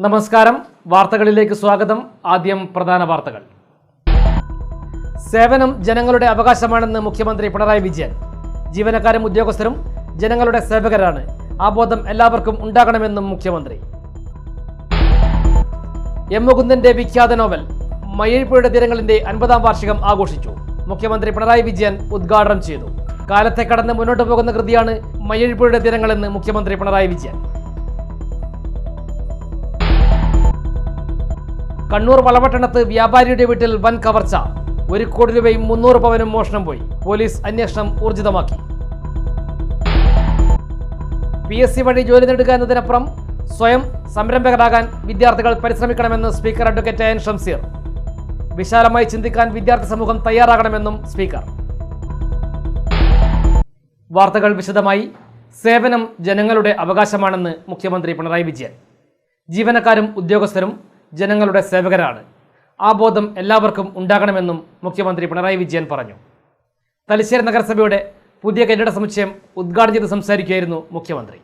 നമസ്കാരം, വാർത്തകളിലേക്ക് സ്വാഗതം. ആദ്യം പ്രധാന വാർത്തകൾ. സേവനം ജനങ്ങളുടെ അവകാശമാണെന്ന് മുഖ്യമന്ത്രി പിണറായി വിജയൻ. ജീവനക്കാരും ഉദ്യോഗസ്ഥരും ജനങ്ങളുടെ സേവകരാണ്. ആ ബോധം എല്ലാവർക്കും ഉണ്ടാകണമെന്നും മുഖ്യമന്ത്രി. എം മുകുന്ദന്റെ വിഖ്യാത നോവൽ മയ്യഴിപ്പുഴയുടെ തീരങ്ങളിന്റെ 50-ാം വാർഷികം ആഘോഷിച്ചു. മുഖ്യമന്ത്രി പിണറായി വിജയൻ ഉദ്ഘാടനം ചെയ്തു. കാലത്തെ കടന്ന് മുന്നോട്ട് പോകുന്ന കൃതിയാണ് മയ്യഴിപ്പുഴയുടെ തീരങ്ങളെന്ന് മുഖ്യമന്ത്രി പിണറായി വിജയൻ. കണ്ണൂർ വളപട്ടണത്ത് വ്യാപാരിയുടെ വീട്ടിൽ വൻ കവർച്ച. 1 കോടി രൂപയും 300 പവനും മോഷണം പോയി. പോലീസ് അന്വേഷണം ഊർജിതമാക്കി. PSC വഴി ജോലി നേടുക എന്നതിനപ്പുറം സ്വയം സംരംഭകരാകാൻ വിദ്യാർത്ഥികൾ പരിശ്രമിക്കണമെന്ന് സ്പീക്കർ അഡ്വക്കേറ്റ് എൻ ഷംസീർ. വിശാലമായി ചിന്തിക്കാൻ വിദ്യാർത്ഥി സമൂഹം തയ്യാറാകണമെന്നും സ്പീക്കർ. വാർത്തകൾ വിശദമായി. സേവനം ജനങ്ങളുടെ അവകാശമാണെന്ന് മുഖ്യമന്ത്രി പിണറായി വിജയൻ. ജീവനക്കാരും ഉദ്യോഗസ്ഥരും ജനങ്ങളുടെ സേവകരാണ്. ആ ബോധം എല്ലാവർക്കും ഉണ്ടാകണമെന്നും മുഖ്യമന്ത്രി പിണറായി വിജയൻ പറഞ്ഞു. തലശ്ശേരി നഗരസഭയുടെ പുതിയ കെട്ടിട സമുച്ചയം ഉദ്ഘാടനം ചെയ്ത് സംസാരിക്കുകയായിരുന്നു മുഖ്യമന്ത്രി.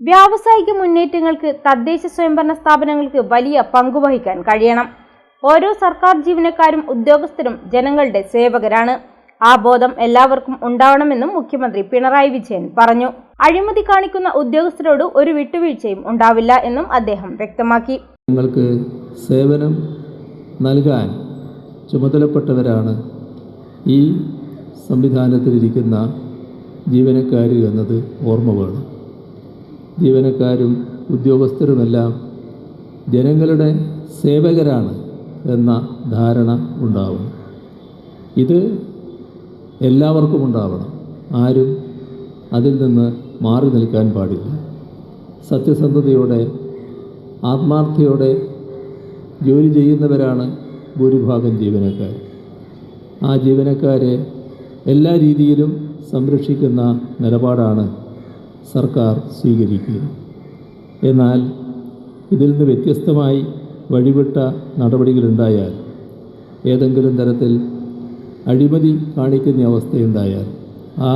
വ്യാവസായിക മുന്നേറ്റങ്ങൾക്ക് തദ്ദേശ സ്വയംഭരണ സ്ഥാപനങ്ങൾക്ക് വലിയ പങ്കുവഹിക്കാൻ കഴിയണം. ഓരോ സർക്കാർ ജീവനക്കാരും ഉദ്യോഗസ്ഥരും ജനങ്ങളുടെ സേവകരാണ്. ആ ബോധം എല്ലാവർക്കും ഉണ്ടാവണമെന്നും മുഖ്യമന്ത്രി പിണറായി വിജയൻ പറഞ്ഞു. അഴിമതി കാണിക്കുന്ന ഉദ്യോഗസ്ഥരോട് ഒരു വിട്ടുവീഴ്ചയും ഉണ്ടാവില്ല എന്നും അദ്ദേഹം വ്യക്തമാക്കി. നിങ്ങൾക്ക് സേവനം നൽകാൻ ചുമതലപ്പെട്ടവരാണ് ഈ സംവിധാനത്തിലിരിക്കുന്ന ജീവനക്കാർ എന്നത് ഓർമ്മ വേണം. ജീവനക്കാരും ഉദ്യോഗസ്ഥരുമെല്ലാം ജനങ്ങളുടെ സേവകരാണ് എന്ന ധാരണ ഉണ്ടാവണം. ഇത് എല്ലാവർക്കും ഉണ്ടാവണം. ആരും അതിൽ നിന്ന് മാറി നിൽക്കാൻ പാടില്ല. സത്യസന്ധതയോടെ ആത്മാർത്ഥതയോടെ ജോലി ചെയ്യുന്നവരാണ് ഭൂരിഭാഗം ജീവനക്കാർ. ആ ജീവനക്കാരെ എല്ലാ രീതിയിലും സംരക്ഷിക്കുന്ന നിലപാടാണ് സർക്കാർ സ്വീകരിക്കുക. എന്നാൽ ഇതിൽ നിന്ന് വ്യത്യസ്തമായി വഴിവിട്ട നടപടികളുണ്ടായാൽ, ഏതെങ്കിലും തരത്തിൽ അഴിമതി കാണിക്കുന്ന അവസ്ഥയുണ്ടായാൽ ആ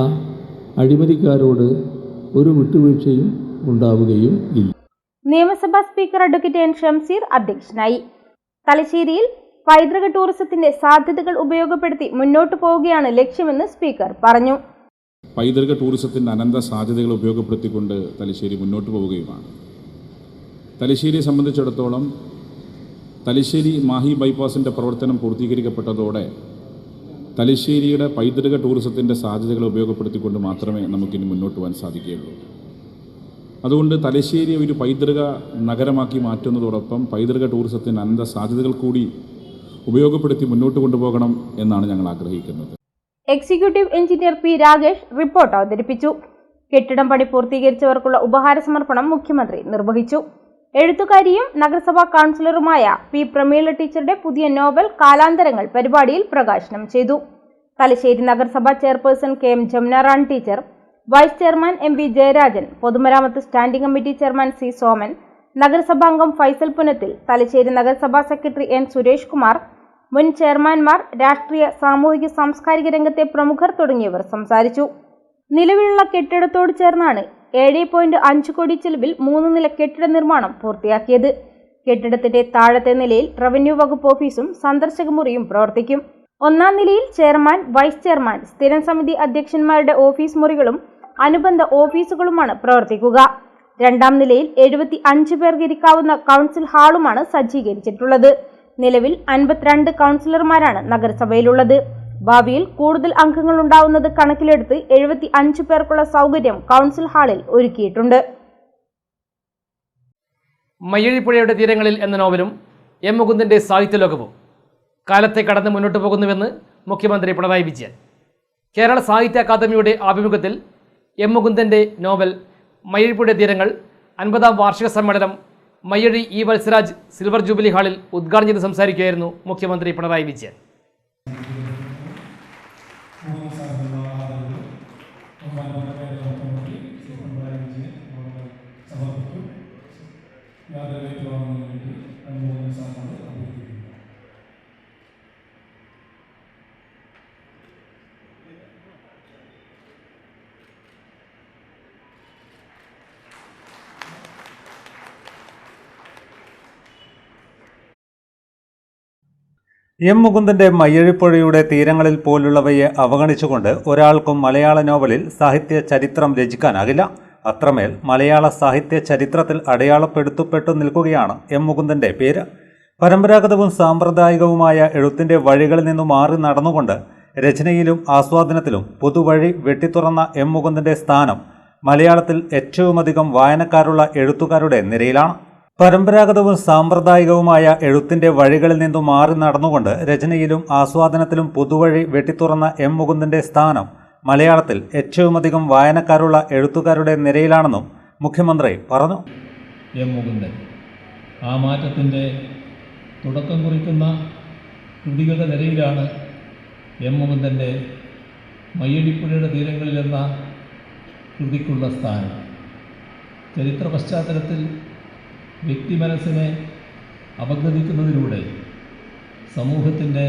അഴിമതിക്കാരോട് ഒരു വിട്ടുവീഴ്ചയും ഉണ്ടാവുകയും ഇല്ല. നിയമസഭാ സ്പീക്കർ അഡ്വക്കേറ്റ് എൻ ഷംസീർ അധ്യക്ഷനായി. തലശ്ശേരിയിൽ പൈതൃക ടൂറിസത്തിന്റെ സാധ്യതകൾ ഉപയോഗപ്പെടുത്തി മുന്നോട്ടു പോവുകയാണ് ലക്ഷ്യമെന്ന് സ്പീക്കർ പറഞ്ഞു. പൈതൃക ടൂറിസത്തിൻ്റെ അനന്ത സാധ്യതകൾ ഉപയോഗപ്പെടുത്തിക്കൊണ്ട് തലശ്ശേരി മുന്നോട്ട് പോവുകയുമാണ്. തലശ്ശേരിയെ സംബന്ധിച്ചിടത്തോളം തലശ്ശേരി മാഹി ബൈപ്പാസിൻ്റെ പ്രവർത്തനം പൂർത്തീകരിക്കപ്പെട്ടതോടെ തലശ്ശേരിയുടെ പൈതൃക ടൂറിസത്തിൻ്റെ സാധ്യതകൾ ഉപയോഗപ്പെടുത്തിക്കൊണ്ട് മാത്രമേ നമുക്കിനി മുന്നോട്ട് പോകാൻ സാധിക്കുകയുള്ളൂ. അതുകൊണ്ട് തലശ്ശേരി ഒരു പൈതൃക നഗരമാക്കി മാറ്റുന്നതോടൊപ്പം പൈതൃക ടൂറിസത്തിൻ്റെ അനന്ത സാധ്യതകൾ കൂടി ഉപയോഗപ്പെടുത്തി മുന്നോട്ട് കൊണ്ടുപോകണം എന്നാണ് ഞങ്ങൾ ആഗ്രഹിക്കുന്നത്. Executive engineer P Rakesh report അവതരിപ്പിച്ചു. കെട്ടിടം പണി പൂർത്തീകരിച്ചവർക്കുള്ള ഉപഹാര സമർപ്പണം മുഖ്യമന്ത്രി നിർവഹിച്ചു. എഴുത്തുകാരിയും നഗരസഭാ കൗൺസിലറുമായ പി പ്രമീള ടീച്ചറുടെ പുതിയ നോവൽ കാലാന്തരങ്ങൾ പരിപാടിയിൽ പ്രകാശനം ചെയ്തു. തലശ്ശേരി നഗരസഭാ chairperson KM Jamuna Rani teacher, vice chairman MV Jayarajan, പൊതുമരാമത്ത് standing committee chairman C Soman, നഗരസഭാംഗം ഫൈസൽ പുനത്തിൽ, തലശ്ശേരി നഗരസഭാ സെക്രട്ടറി N സുരേഷ് കുമാർ, മുൻ ചെയർമാൻമാർ, രാഷ്ട്രീയ സാമൂഹിക സാംസ്കാരിക രംഗത്തെ പ്രമുഖർ തുടങ്ങിയവർ സംസാരിച്ചു. നിലവിലുള്ള കെട്ടിടത്തോട് ചേർന്നാണ് 7.5 കോടി ചെലവിൽ 3 നില കെട്ടിട നിർമ്മാണം പൂർത്തിയാക്കിയത്. കെട്ടിടത്തിന്റെ താഴത്തെ നിലയിൽ റവന്യൂ വകുപ്പ് ഓഫീസും സന്ദർശക മുറിയും പ്രവർത്തിക്കും. 1-ാം നിലയിൽ ചെയർമാൻ, വൈസ് ചെയർമാൻ, സ്ഥിരം സമിതി അധ്യക്ഷന്മാരുടെ ഓഫീസ് മുറികളും അനുബന്ധ ഓഫീസുകളുമാണ് പ്രവർത്തിക്കുക. 2-ാം നിലയിൽ 75 പേർക്ക് ഇരിക്കാവുന്ന കൗൺസിൽ ഹാളുമാണ് സജ്ജീകരിച്ചിട്ടുള്ളത്. നിലവിൽ 52 കൗൺസിലർമാരാണ് നഗരസഭയിലുള്ളത്. ഭാവിയിൽ കൂടുതൽ അംഗങ്ങൾ ഉണ്ടാവുന്നത് കണക്കിലെടുത്ത് 75 പേർക്കുള്ള സൗകര്യം കൗൺസിൽ ഹാളിൽ ഒരുക്കിയിട്ടുണ്ട്. മയ്യഴിപ്പുഴയുടെ തീരങ്ങളിൽ എന്ന നോവലും എം മുകുന്ദന്റെ സാഹിത്യലോകവും കാലത്തെ കടന്ന് മുന്നോട്ട് പോകുന്നുവെന്ന് മുഖ്യമന്ത്രി പിണറായി വിജയൻ. കേരള സാഹിത്യ അക്കാദമിയുടെ ആഭിമുഖ്യത്തിൽ എം മുകുന്ദൻ്റെ നോവൽ മയ്യഴിപ്പുഴയുടെ തീരങ്ങൾ 50-ാം വാർഷിക സമ്മേളനം Mayyazhi E Valsaraj silver jubilee ഹാളിൽ ഉദ്ഘാടനം ചെയ്ത് സംസാരിക്കുകയായിരുന്നു മുഖ്യമന്ത്രി പിണറായി വിജയൻ. എം മുകുന്ദന്റെ മയ്യഴിപ്പുഴയുടെ തീരങ്ങളിൽ പോലുള്ളവയെ അവഗണിച്ചുകൊണ്ട് ഒരാൾക്കും മലയാള നോവലിൽ സാഹിത്യ ചരിത്രം രചിക്കാനാകില്ല. അത്രമേൽ മലയാള സാഹിത്യ ചരിത്രത്തിൽ അടയാളപ്പെടുത്തപ്പെട്ടു നിൽക്കുകയാണ് എം മുകുന്ദന്റെ പേര്. പരമ്പരാഗതവും സാമ്പ്രദായികവുമായ എഴുത്തിന്റെ വഴികളിൽ നിന്നു മാറി നടന്നുകൊണ്ട് രചനയിലും ആസ്വാദനത്തിലും പുതുവഴി വെട്ടിത്തുറന്ന എം മുകുന്ദന്റെ സ്ഥാനം മലയാളത്തിൽ ഏറ്റവുമധികം വായനക്കാരുള്ള എഴുത്തുകാരുടെ നിരയിലാണ്. പരമ്പരാഗതവും സാമ്പ്രദായികവുമായ എഴുത്തിന്റെ വഴികളിൽ നിന്നു മാറി നടന്നുകൊണ്ട് രചനയിലും ആസ്വാദനത്തിലും പുതുവഴി വെട്ടിത്തുറന്ന എം മുകുന്ദന്റെ സ്ഥാനം മലയാളത്തിൽ ഏറ്റവുമധികം വായനക്കാരുള്ള എഴുത്തുകാരുടെ നിരയിലാണെന്നും മുഖ്യമന്ത്രി പറഞ്ഞു. എം മുകുന്ദൻ ആ മാറ്റത്തിൻ്റെ തുടക്കം കുറിക്കുന്ന കൃതികളുടെ നിരയിലാണ് എം മുകുന്ദൻ്റെ മയ്യഴിപ്പുഴയുടെ തീരങ്ങളിലെന്ന കൃതിക്കുള്ള സ്ഥാനം. ചരിത്ര പശ്ചാത്തലത്തിൽ വ്യക്തി മനസ്സിനെ അപഗ്രഥിക്കുന്നതിലൂടെ സമൂഹത്തിൻ്റെ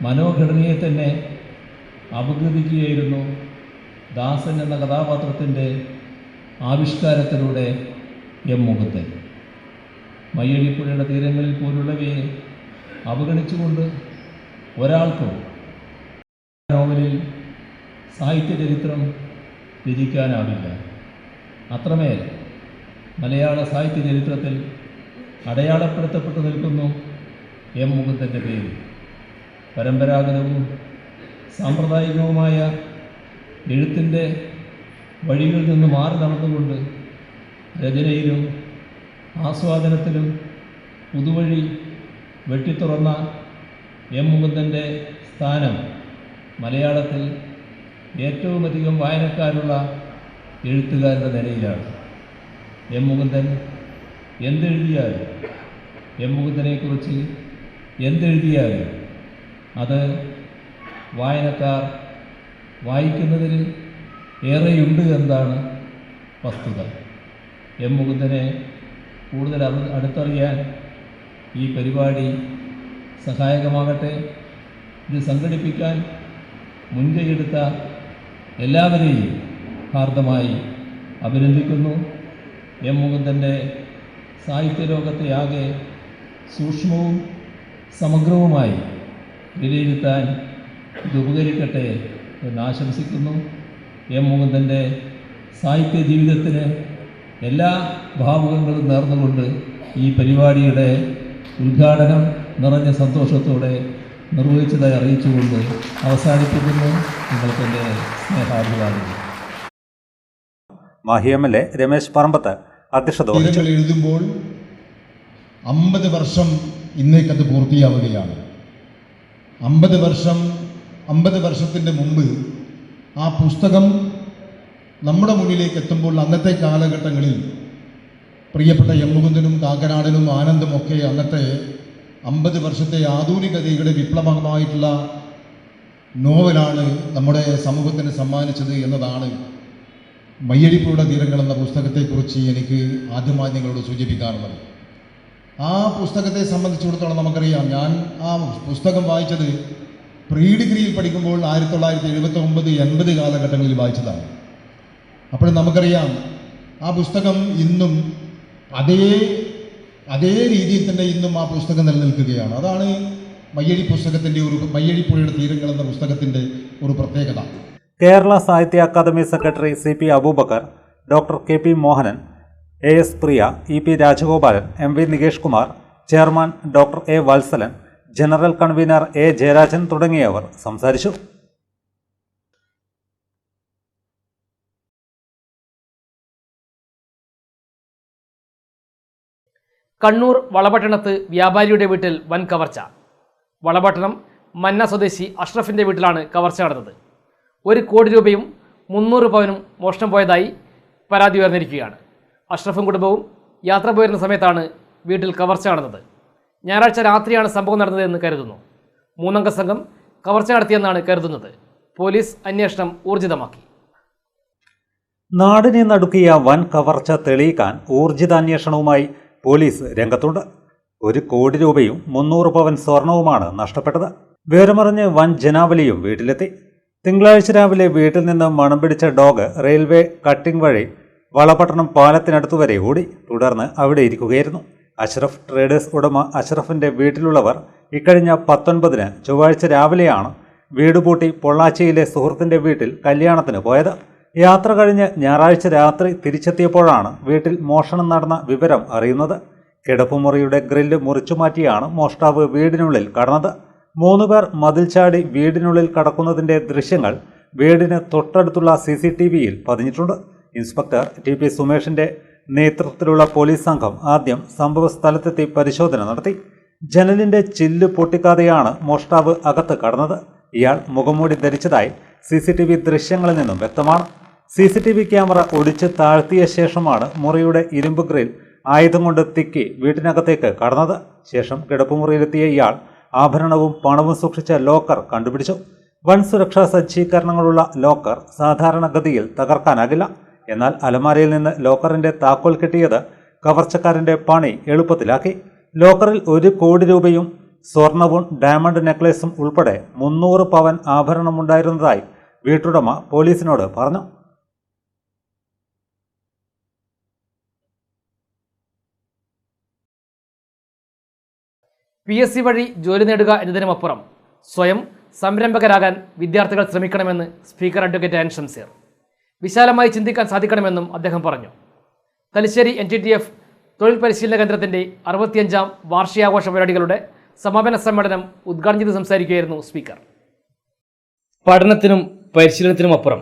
മനോഘടനയെ തന്നെ അപഗ്രഥിക്കുകയായിരുന്നു ദാസൻ എന്ന കഥാപാത്രത്തിൻ്റെ ആവിഷ്കാരത്തിലൂടെ എം മുകുന്ദൻ. മയ്യഴിപ്പുഴയുടെ തീരങ്ങളിൽ പോലുള്ളവയെ അവഗണിച്ചുകൊണ്ട് ഒരാൾക്കും നോവലിൽ സാഹിത്യ ചരിത്രം രചിക്കാനാവില്ല. അത്രമേൽ മലയാള സാഹിത്യ ചരിത്രത്തിൽ അടയാളപ്പെടുത്തപ്പെട്ടു നിൽക്കുന്നു എം മുകുന്ദൻ്റെ പേര്. പരമ്പരാഗതവും സാമ്പ്രദായികവുമായ എഴുത്തിൻ്റെ വഴികളിൽ നിന്ന് മാറി നടന്നുകൊണ്ട് രചനയിലും ആസ്വാദനത്തിലും പുതുവഴി വെട്ടിത്തുറന്ന എം മുകുന്ദൻ്റെ സ്ഥാനം മലയാളത്തിൽ ഏറ്റവുമധികം വായനക്കാരുള്ള എഴുത്തുകാരുടെ നിരയിലാണ്. എം മുകുന്ദൻ എന്തെഴുതിയാലും എം മുകുന്ദനെക്കുറിച്ച് എന്തെഴുതിയാലും അത് വായനക്കാർ വായിക്കുന്നതിന് ഏറെയുണ്ട് എന്നതാണ് വസ്തുത. എം മുകുന്ദനെ കൂടുതൽ അടുത്തറിയാൻ ഈ പരിപാടി സഹായകമാകട്ടെ. ഇത് സംഘടിപ്പിക്കാൻ മുൻകൈയെടുത്ത എല്ലാവരെയും ഹാർദമായി അഭിനന്ദിക്കുന്നു. എം മുകുന്ദൻ്റെ സാഹിത്യലോകത്തെ ആകെ സൂക്ഷ്മവും സമഗ്രവുമായി വിലയിരുത്താൻ ഇത് ഉപകരിക്കട്ടെ എന്നാശംസിക്കുന്നു. എം മുകുന്ദൻ്റെ സാഹിത്യ ജീവിതത്തിന് എല്ലാ ഭാവുകങ്ങളും നേർന്നുകൊണ്ട് ഈ പരിപാടിയുടെ ഉദ്ഘാടനം നിറഞ്ഞ സന്തോഷത്തോടെ നിർവഹിച്ചതായി അറിയിച്ചുകൊണ്ട് അവസാനിപ്പിക്കുന്നു. നിങ്ങൾക്കെൻ്റെ സ്നേഹാഭിവാദങ്ങൾ. മാഹി MLA രമേശ് പറമ്പത്ത് അധ്യക്ഷത വഹിച്ചു. എഴുതുമ്പോൾ 50 വർഷം ഇന്നേക്കത് പൂർത്തിയാവുകയാണ്. 50 വർഷത്തിൻ്റെ മുമ്പ് ആ പുസ്തകം നമ്മുടെ മുന്നിലേക്ക് എത്തുമ്പോൾ അന്നത്തെ കാലഘട്ടങ്ങളിൽ പ്രിയപ്പെട്ട എം മുകുന്ദനും കാക്കനാടനും ആനന്ദുമൊക്കെ അന്നത്തെ 50 വർഷത്തെ ആധുനികതയുടെ വിപ്ലവമായിട്ടുള്ള നോവലാണ് നമ്മുടെ സമൂഹത്തിന് സമ്മാനിച്ചത് എന്നതാണ് മയ്യഴിപ്പുഴയുടെ തീരങ്ങൾ എന്ന പുസ്തകത്തെക്കുറിച്ച് എനിക്ക് ആദ്യമായി നിങ്ങളോട് സൂചിപ്പിക്കാറുള്ളത്. ആ പുസ്തകത്തെ സംബന്ധിച്ചിടത്തോളം നമുക്കറിയാം, ഞാൻ ആ പുസ്തകം വായിച്ചത് പ്രീ ഡിഗ്രിയിൽ പഠിക്കുമ്പോൾ 1979-80 കാലഘട്ടങ്ങളിൽ വായിച്ചതാണ്. അപ്പോൾ നമുക്കറിയാം ആ പുസ്തകം ഇന്നും അതേ രീതിയിൽ തന്നെ ഇന്നും ആ പുസ്തകം നിലനിൽക്കുകയാണ്. അതാണ് മയ്യഴിപ്പുഴയുടെ തീരങ്ങൾ എന്ന പുസ്തകത്തിൻ്റെ ഒരു പ്രത്യേകത. Kerala Sahitya Akademi secretary CP Abubakar, doctor KP Mohanan, AS Priya, EP Rajagopalan, MV Nikesh Kumar, chairman doctor A Valsalan, general convener A Jayarajan തുടങ്ങിയവർ സംസാരിച്ചു. കണ്ണൂർ വളപട്ടണത്ത് വ്യാപാരിയുടെ വീട്ടിൽ വൻ കവർച്ച. വളപട്ടണം മന്ന സ്വദേശി അഷ്റഫിൻ്റെ വീട്ടിലാണ് കവർച്ച നടന്നത്. 1 കോടി രൂപയും 300 പവനും മോഷണം പോയതായി പരാതി ഉയർന്നിരിക്കുകയാണ്. അഷ്റഫും കുടുംബവും യാത്ര പോയിരുന്ന സമയത്താണ് വീട്ടിൽ കവർച്ച നടന്നത്. ഞായറാഴ്ച രാത്രിയാണ് സംഭവം നടന്നതെന്ന് കരുതുന്നു. 3 അംഗ സംഘം കവർച്ച നടത്തിയെന്നാണ് കരുതുന്നത്. പോലീസ് അന്വേഷണം ഊർജിതമാക്കി. നാടിനെ നടുക്കിയ വൻ കവർച്ച തെളിയിക്കാൻ ഊർജിതാന്വേഷണവുമായി പോലീസ് രംഗത്തുണ്ട്. 1 കോടി രൂപയും 300 പവൻ സ്വർണവുമാണ് നഷ്ടപ്പെട്ടത്. വിവരമറിഞ്ഞ് വൻ ജനാവലിയും വീട്ടിലെത്തി. തിങ്കളാഴ്ച രാവിലെ വീട്ടിൽ നിന്ന് മണം പിടിച്ച ഡോഗ് റെയിൽവേ കട്ടിംഗ് വഴി വളപട്ടണം പാലത്തിനടുത്തുവരെ ഓടി. തുടർന്ന് അവിടെ ഇരിക്കുകയായിരുന്നു. അഷ്റഫ് ട്രേഡേഴ്സ് ഉടമ അഷ്റഫിന്റെ വീട്ടിലുള്ളവർ ഇക്കഴിഞ്ഞ 19-ന് ചൊവ്വാഴ്ച രാവിലെയാണ് വീട് പൂട്ടി പൊള്ളാച്ചിയിലെ സുഹൃത്തിന്റെ വീട്ടിൽ കല്യാണത്തിന് പോയത്. യാത്ര കഴിഞ്ഞ് ഞായറാഴ്ച രാത്രി തിരിച്ചെത്തിയപ്പോഴാണ് വീട്ടിൽ മോഷണം നടന്ന വിവരം അറിയുന്നത്. കിടപ്പുമുറിയുടെ ഗ്രില്ല് മുറിച്ചുമാറ്റിയാണ് മോഷ്ടാവ് വീടിനുള്ളിൽ കടന്നത്. 3 പേർ മതിൽ ചാടി വീടിനുള്ളിൽ കടക്കുന്നതിന്റെ ദൃശ്യങ്ങൾ വീടിന് തൊട്ടടുത്തുള്ള CCTVയിൽ പതിഞ്ഞിട്ടുണ്ട്. ഇൻസ്പെക്ടർ TP സുമേഷിന്റെ നേതൃത്വത്തിലുള്ള പോലീസ് സംഘം ആദ്യം സംഭവ സ്ഥലത്തെത്തി പരിശോധന നടത്തി. ജനലിന്റെ ചില്ല് പൊട്ടിക്കാതെയാണ് മോഷ്ടാവ് അകത്ത് കടന്നത്. ഇയാൾ മുഖംമൂടി ധരിച്ചതായി CCTV ദൃശ്യങ്ങളിൽ നിന്നും വ്യക്തമാണ്. CCTV ക്യാമറ ഒടിച്ച് താഴ്ത്തിയ ശേഷമാണ് മുറിയുടെ ഇരുമ്പ് ഗ്രിൽ ആയുധം കൊണ്ട് തിക്കി വീട്ടിനകത്തേക്ക് കടന്നത്. ശേഷം കിടപ്പുമുറിയിലെത്തിയ ഇയാൾ ആഭരണവും പണവും സൂക്ഷിച്ച ലോക്കർ കണ്ടുപിടിച്ചു. വൻ സുരക്ഷാ സജ്ജീകരണങ്ങളുള്ള ലോക്കർ സാധാരണഗതിയിൽ തകർക്കാനാകില്ല. എന്നാൽ അലമാരയിൽ നിന്ന് ലോക്കറിന്റെ താക്കോൽ കിട്ടിയത് കവർച്ചക്കാരന്റെ പണി എളുപ്പത്തിലാക്കി. ലോക്കറിൽ 1 കോടി രൂപയും സ്വർണവും ഡയമണ്ട് നെക്ലേസും ഉൾപ്പെടെ 300 പവൻ ആഭരണമുണ്ടായിരുന്നതായി വീട്ടുടമ പോലീസിനോട് പറഞ്ഞു. PSC വഴി ജോലി നേടുക എന്നതിനുമപ്പുറം സ്വയം സംരംഭകരാകാൻ വിദ്യാർത്ഥികൾ ശ്രമിക്കണമെന്ന് സ്പീക്കർ അഡ്വക്കേറ്റ് എൻ ഷംസീർ. വിശാലമായി ചിന്തിക്കാൻ സാധിക്കണമെന്നും അദ്ദേഹം പറഞ്ഞു. തലശ്ശേരി NTTF തൊഴിൽ പരിശീലന കേന്ദ്രത്തിൻ്റെ 65-ാം വാർഷികാഘോഷ പരിപാടികളുടെ സമാപന സമ്മേളനം ഉദ്ഘാടനം ചെയ്ത് സംസാരിക്കുകയായിരുന്നു സ്പീക്കർ. പഠനത്തിനും പരിശീലനത്തിനുമപ്പുറം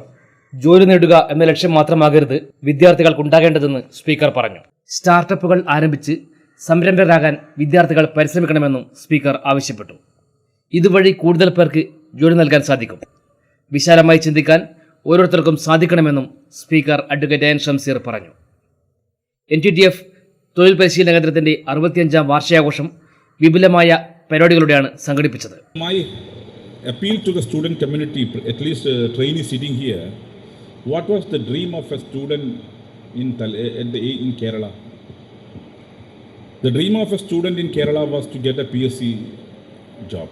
ജോലി നേടുക എന്ന ലക്ഷ്യം മാത്രമാകരുത് വിദ്യാർത്ഥികൾക്കുണ്ടാകേണ്ടതെന്ന് സ്പീക്കർ പറഞ്ഞു. സ്റ്റാർട്ടപ്പുകൾ ആരംഭിച്ച് സംരംഭകരാകാൻ വിദ്യാർത്ഥികൾ പരിശ്രമിക്കണമെന്നും സ്പീക്കർ ആവശ്യപ്പെട്ടു. ഇതുവഴി കൂടുതൽ പേർക്ക് ജോലി നൽകാൻ സാധിക്കും. വിശാലമായി ചിന്തിക്കാൻ ഓരോരുത്തർക്കും സാധിക്കണമെന്നും സ്പീക്കർ അഡ്വക്കേറ്റ് എൻ ഷംസീർ പറഞ്ഞു. NTTF തൊഴിൽ പരിശീലന കേന്ദ്രത്തിന്റെ 65-ാം വാർഷികാഘോഷം വിപുലമായ പരിപാടികളുടെയാണ് സംഘടിപ്പിച്ചത്. My appeal to the student community, at least trainees sitting here, what was the dream of a student in Kerala? The dream of a student in Kerala was to get a PSC job.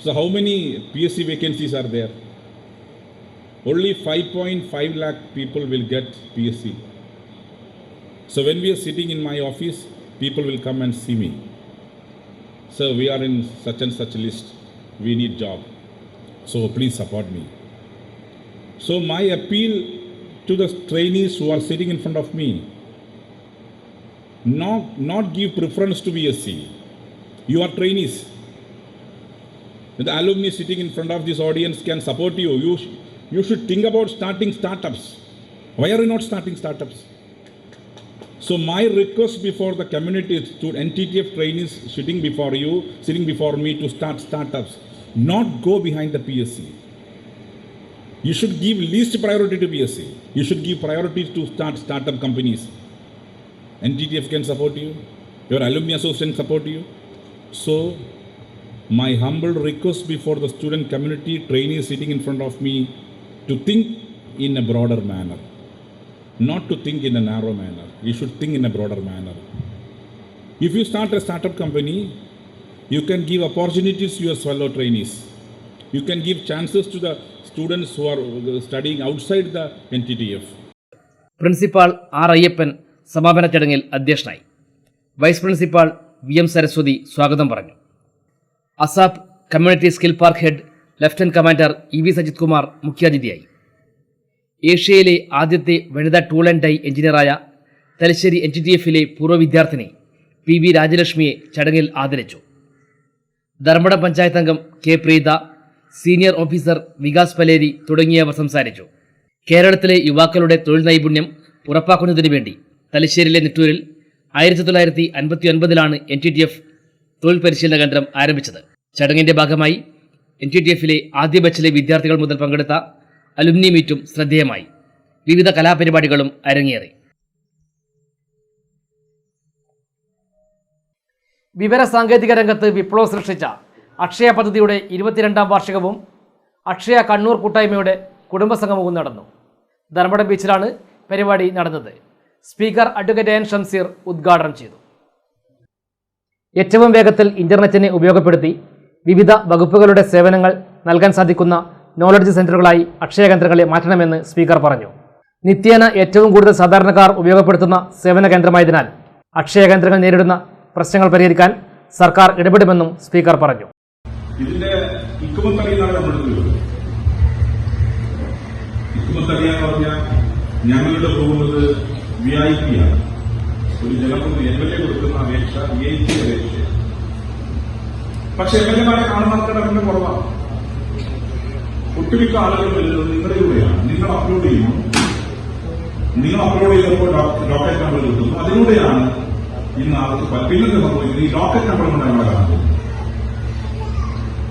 So how many PSC vacancies are there? Only 5.5 lakh people will get PSC. So when we are sitting in my office, people will come and see me. So we are in such and such list. We need job. So please support me. So my appeal to the trainees who are sitting in front of me, not give preference to BSc. You are trainees. The alumni sitting in front of this audience can support you. You should think about starting startups. Why are you not starting startups? So my request before the community to NTTF trainees sitting before me to start startups, not go behind the PSC. You should give least priority to PSC. You should give priority to start startup companies. NTTF can support you. Your alumni association support you. So my humble request before the student community, trainees sitting in front of me, to think in a broader manner, not to think in a narrow manner. You should think in a broader manner. If you start a startup company, you can give opportunities to your fellow trainees. You can give chances to the students who are studying outside the NTTF. Principal R. Ayyappan സമാപന ചടങ്ങിൽ അധ്യക്ഷനായി. Vice principal VM Saraswati സ്വാഗതം പറഞ്ഞു. ASAP community skill park head lieutenant commander EV Sajith Kumar മുഖ്യാതിഥിയായി. ഏഷ്യയിലെ ആദ്യത്തെ വനിതാ tool and dye എഞ്ചിനീയറായ Thalassery NTTFിലെ പൂർവ്വ വിദ്യാർത്ഥിനി PV രാജലക്ഷ്മിയെ ചടങ്ങിൽ ആദരിച്ചു. ധർമ്മടം പഞ്ചായത്ത് അംഗം K. Preetha, senior officer Vikas Paleri തുടങ്ങിയവർ സംസാരിച്ചു. കേരളത്തിലെ യുവാക്കളുടെ തൊഴിൽ നൈപുണ്യം ഉറപ്പാക്കുന്നതിനു വേണ്ടി തലശ്ശേരിയിലെ നെട്ടൂരിൽ 1959 NTTF തൊഴിൽ പരിശീലന കേന്ദ്രം ആരംഭിച്ചത്. ചടങ്ങിന്റെ ഭാഗമായി NTTFിലെ ആദ്യ ബാച്ചിലെ വിദ്യാർത്ഥികൾ മുതൽ പങ്കെടുത്ത അലുമിനി മീറ്റും ശ്രദ്ധേയമായി. വിവിധ കലാപരിപാടികളും അരങ്ങേറി. വിവരസാങ്കേതിക രംഗത്ത് വിപ്ലവം സൃഷ്ടിച്ച അക്ഷയ പദ്ധതിയുടെ 22ാം വാർഷികവും അക്ഷയ കണ്ണൂർ കൂട്ടായ്മയുടെ കുടുംബസംഗമവും നടന്നു. ധർമ്മടം ബീച്ചിലാണ് പരിപാടി നടന്നത്. സ്പീക്കർ അഡ്വക്കേറ്റ് എൻ ഷംസീർ ഉദ്ഘാടനം ചെയ്തു. ഏറ്റവും വേഗത്തിൽ ഇന്റർനെറ്റിനെ ഉപയോഗപ്പെടുത്തി വിവിധ വകുപ്പുകളുടെ സേവനങ്ങൾ നൽകാൻ സാധിക്കുന്ന നോളജ് സെന്ററുകളായി അക്ഷയ കേന്ദ്രങ്ങളെ മാറ്റണമെന്ന് സ്പീക്കർ പറഞ്ഞു. നിത്യേന ഏറ്റവും കൂടുതൽ സാധാരണക്കാർ ഉപയോഗപ്പെടുത്തുന്ന സേവന കേന്ദ്രമായതിനാൽ അക്ഷയ കേന്ദ്രങ്ങൾ നേരിടുന്ന പ്രശ്നങ്ങൾ പരിഹരിക്കാൻ സർക്കാർ ഇടപെടുമെന്നും സ്പീക്കർ പറഞ്ഞു. ഇതിന്റെ ഇക്കുമത്തറിയെന്നാണ് നമ്മൾ ഇക്കുമത്തറിയാന്ന് പറഞ്ഞാൽ ഞങ്ങളുടെ പോകുന്നത് VIP ആണ്. ഒരു ജനപ്രതി MLA കൊടുക്കുന്ന അപേക്ഷ VIP അപേക്ഷ. പക്ഷെ MLA-മാരെ കാണുന്ന ആൾക്കാർ അതിന്റെ കുറവാണ്. ഒട്ടുമിക്ക ആളുകൾ വരുന്നത് നിങ്ങളിലൂടെയാണ്. നിങ്ങൾ അപ്ലോഡ് ചെയ്യുന്നു, നിങ്ങൾ അപ്ലോഡ് ചെയ്തപ്പോൾ ഡോക്കറ്റ് നമ്പർ കിട്ടുന്നു. അതിലൂടെയാണ് ഇന്ന് ആൾക്ക് പിന്നത്തെ സംഭവിക്കുന്നത്. ഈ ഡോക്കറ്റ് നമ്പർ കൊണ്ട് നമ്മളെ കാണുന്നത്.